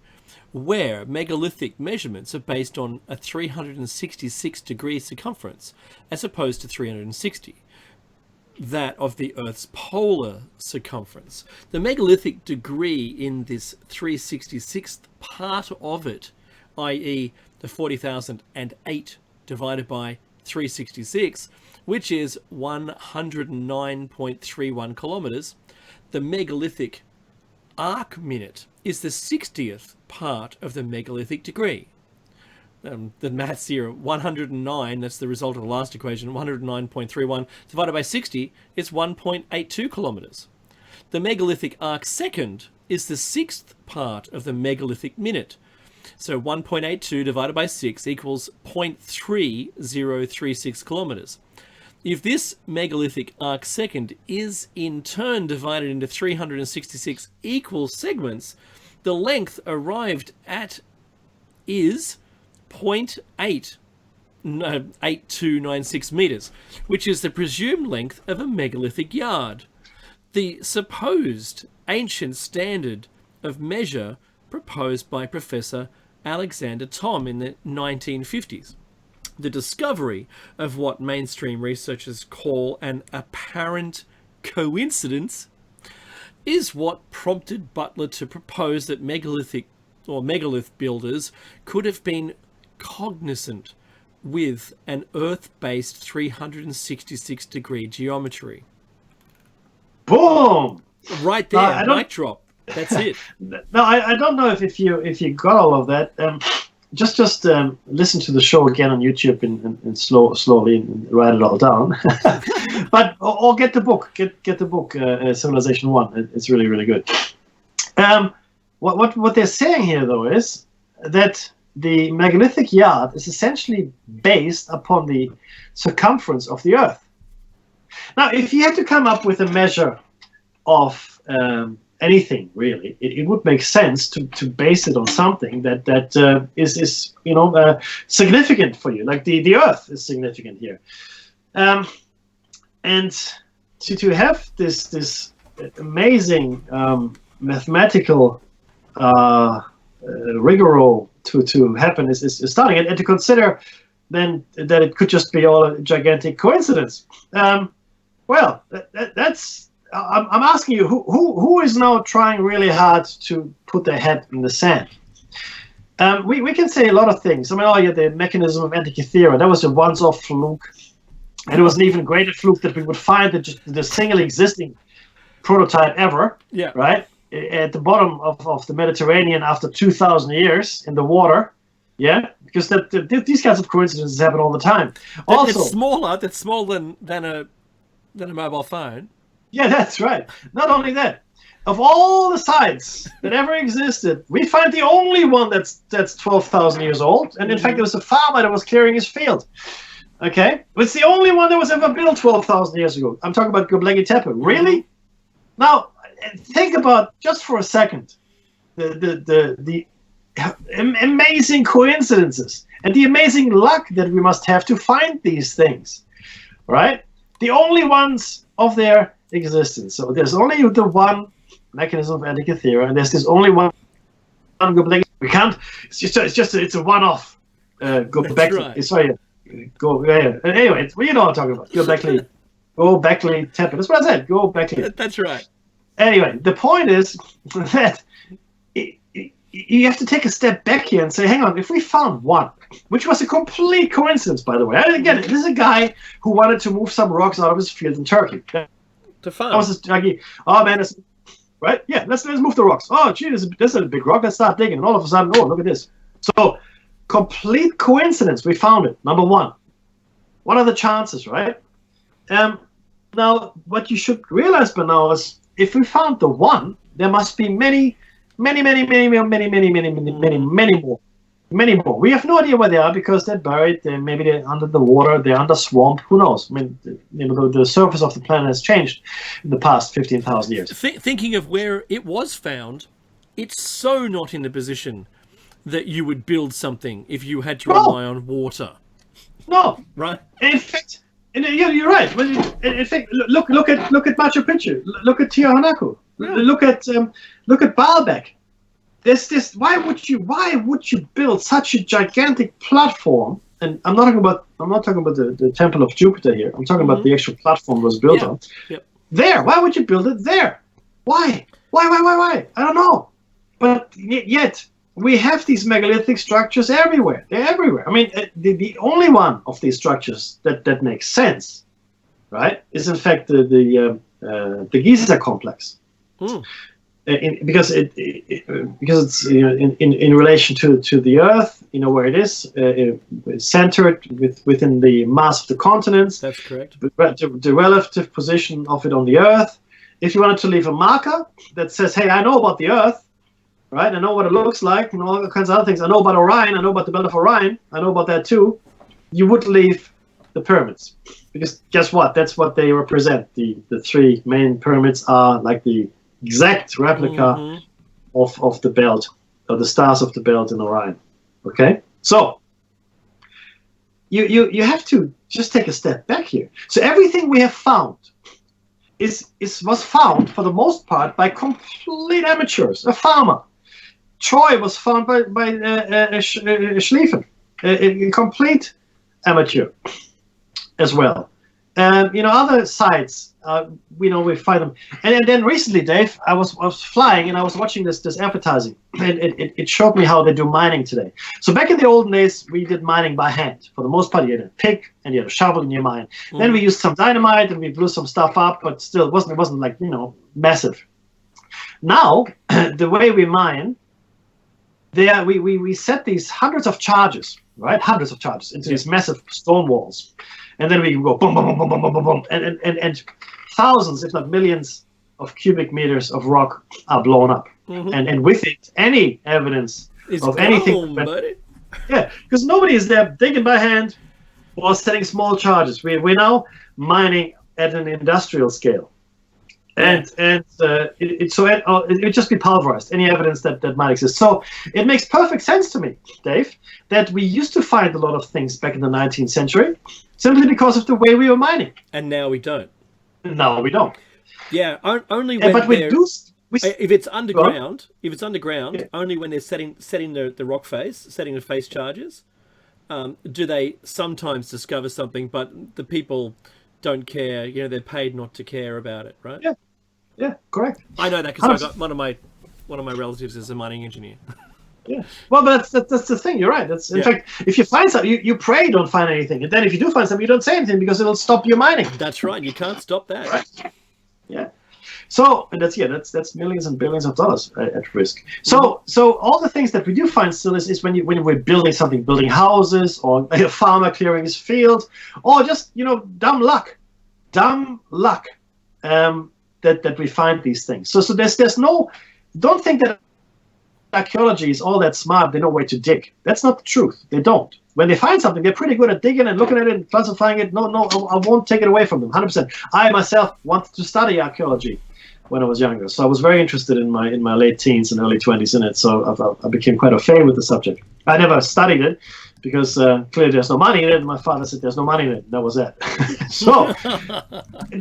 where megalithic measurements are based on a 366-degree circumference, as opposed to 360, that of the Earth's polar circumference. The megalithic degree in this 366th part of it, i.e. the 40,008 divided by 366, which is 109.31 kilometers, the megalithic arc minute is the 60th part of the megalithic degree. The maths here, 109, that's the result of the last equation, 109.31 divided by 60 is 1.82 kilometers. The megalithic arc second is the 6th part of the megalithic minute. So 1.82 divided by 6 equals 0.3036 kilometers. If this megalithic arc second is in turn divided into 366 equal segments, the length arrived at is 0.8296 meters, which is the presumed length of a megalithic yard, the supposed ancient standard of measure proposed by Professor Alexander Thom in the 1950s. The discovery of what mainstream researchers call an apparent coincidence is what prompted Butler to propose that megalith builders could have been cognizant with an Earth-based 366-degree geometry. Boom! Right there, mic drop. That's it. No, I don't know if you got all of that. Just listen to the show again on YouTube and slowly and write it all down. But or get the book. Get the book Civilization 1. It's really, really good. What they're saying here though is that the megalithic yard is essentially based upon the circumference of the Earth. Now, if you had to come up with a measure of anything, really, it would make sense to base it on something that is significant for you, like the Earth is significant here, and to have this amazing mathematical rigor to happen is starting, and to consider then that it could just be all a gigantic coincidence. Well, that's. I'm asking you, who is now trying really hard to put their head in the sand? We can say a lot of things. I mean, the mechanism of Antikythera, that was a once-off fluke. And it was an even greater fluke that we would find the single existing prototype ever, right? At the bottom of the Mediterranean after 2,000 years in the water. Yeah, because these kinds of coincidences happen all the time. Also, it's smaller. That's smaller than a mobile phone. Yeah, that's right. Not only that, of all the sites that ever existed, we find the only one that's 12,000 years old. And in fact, there was a farmer that was clearing his field. Okay, it's the only one that was ever built 12,000 years ago. I'm talking about Göbekli Tepe. Really? Now, think about just for a second the amazing coincidences and the amazing luck that we must have to find these things, right? The only ones of their existence. So there's only the one mechanism of Antikythera, and there's this only one Göbekli. We can't. It's a one-off. Right. Sorry. Anyway, you know what I'm talking about. Göbekli Tepe. That's what I said. Göbekli. That's right. Anyway, the point is that you have to take a step back here and say, hang on, if we found one, which was a complete coincidence, by the way. And again, this is a guy who wanted to move some rocks out of his field in Turkey. To farm. That was just like, oh man, right? Yeah, let's move the rocks. Oh, gee, this is a big rock. Let's start digging. And all of a sudden, oh, look at this. So, complete coincidence. We found it. Number one. What are the chances, right? Now, what you should realize by now is, if we found the one, there must be many more. Many more. We have no idea where they are because they're buried. Maybe they're under the water. They're under swamp. Who knows? I mean, the surface of the planet has changed in the past 15,000 years. Thinking of where it was found, it's so not in a position that you would build something if you had to rely on water. No. Right. In fact, you're right. In fact, look at Machu Picchu. Look at Tiahuanaco. Yeah. Look at Baalbek. There's this. Why would you build such a gigantic platform? And I'm not talking about the Temple of Jupiter here. I'm talking about the actual platform it was built on. Yep. There. Why would you build it there? Why? I don't know. But yet we have these megalithic structures everywhere. They're everywhere. I mean, the only one of these structures that makes sense, right, is in fact the Giza complex. Because it's in relation to the Earth, where it is centered within the mass of the continents. That's correct. The relative position of it on the Earth. If you wanted to leave a marker that says, "Hey, I know about the Earth, right? I know what it looks like, and all kinds of other things. I know about Orion. I know about the belt of Orion. I know about that too." You would leave the pyramids, because guess what? That's what they represent. The three main pyramids are like the exact replica of the belt, of the stars of the belt in Orion. Okay, so you have to just take a step back here. So everything we have found was found for the most part by complete amateurs. A farmer. Troy was found by Schlieffen, a complete amateur as well. Other sites, we find them. And then recently, Dave, I was flying and I was watching this advertising, and it showed me how they do mining today. So back in the olden days, we did mining by hand. For the most part, you had a pick and you had a shovel in your mine. Then we used some dynamite and we blew some stuff up, but still, it wasn't like massive. Now, the way we mine, we set these hundreds of charges, right? Hundreds of charges into these massive stone walls. And then we can go boom, boom, boom, boom, boom, boom, boom, and thousands, if not millions, of cubic meters of rock are blown up. And with it, any evidence of anything. Yeah, because nobody is there digging by hand or setting small charges. We're now mining at an industrial scale. And it would just be pulverized, any evidence that might exist. So it makes perfect sense to me, Dave, that we used to find a lot of things back in the 19th century simply because of the way we were mining. And now we don't. No, we don't. Yeah, only when But we do. if it's underground, Yeah. only when they're setting the rock face, setting the face charges, do they sometimes discover something, but the people don't care. You know, they're paid not to care about it, right? Yeah, correct. I know that because I got one of my relatives is a mining engineer. Yeah. Well, but that's the thing. You're right. In fact, if you find something, you pray don't find anything, and then if you do find something, you don't say anything because it'll stop your mining. That's right. You can't stop that. Right. Yeah. So and that's millions and billions of dollars at risk. So all the things that we do find still is when we're building something, building houses, or a farmer clearing his field, or just dumb luck. That we find these things. So there's no. Don't think that archaeology is all that smart. They know where to dig. That's not the truth. They don't. When they find something, they're pretty good at digging and looking at it and classifying it. No, I won't take it away from them. 100%. I myself wanted to study archaeology when I was younger, so I was very interested in my late teens and early 20s in it. So I became quite au fait with the subject. I never studied it because clearly there's no money in it. And my father said there's no money in it. That was it. So,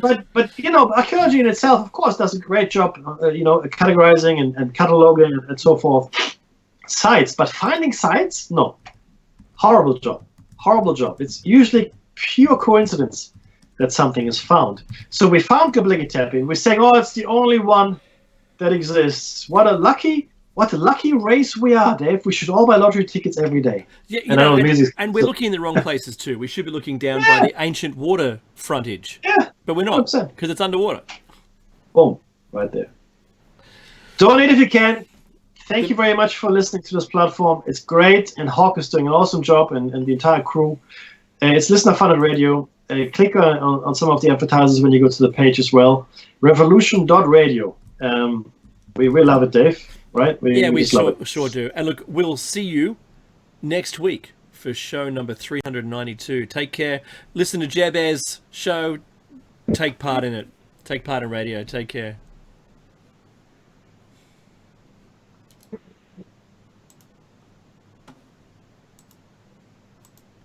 but archaeology in itself, of course, does a great job, categorizing and cataloging and so forth. Sites, but finding sites, no. Horrible job. It's usually pure coincidence that something is found. So we found Göbekli Tepe, and we're saying, oh, it's the only one that exists. What a lucky race we are, Dave. We should all buy lottery tickets every day. Yeah, and we're looking in the wrong places too. We should be looking down by the ancient water frontage. Yeah. But we're not, because it's underwater. Boom. Right there. Donate if you can. Thank you very much for listening to this platform. It's great, and Hawk is doing an awesome job, and the entire crew. It's Listener Funded Radio. Click on some of the advertisers when you go to the page as well. Revolution.radio. We love it, Dave. Right? We sure do. And look, we'll see you next week for show number 392. Take care. Listen to Jebez's show. Take part in it. Take part in radio. Take care.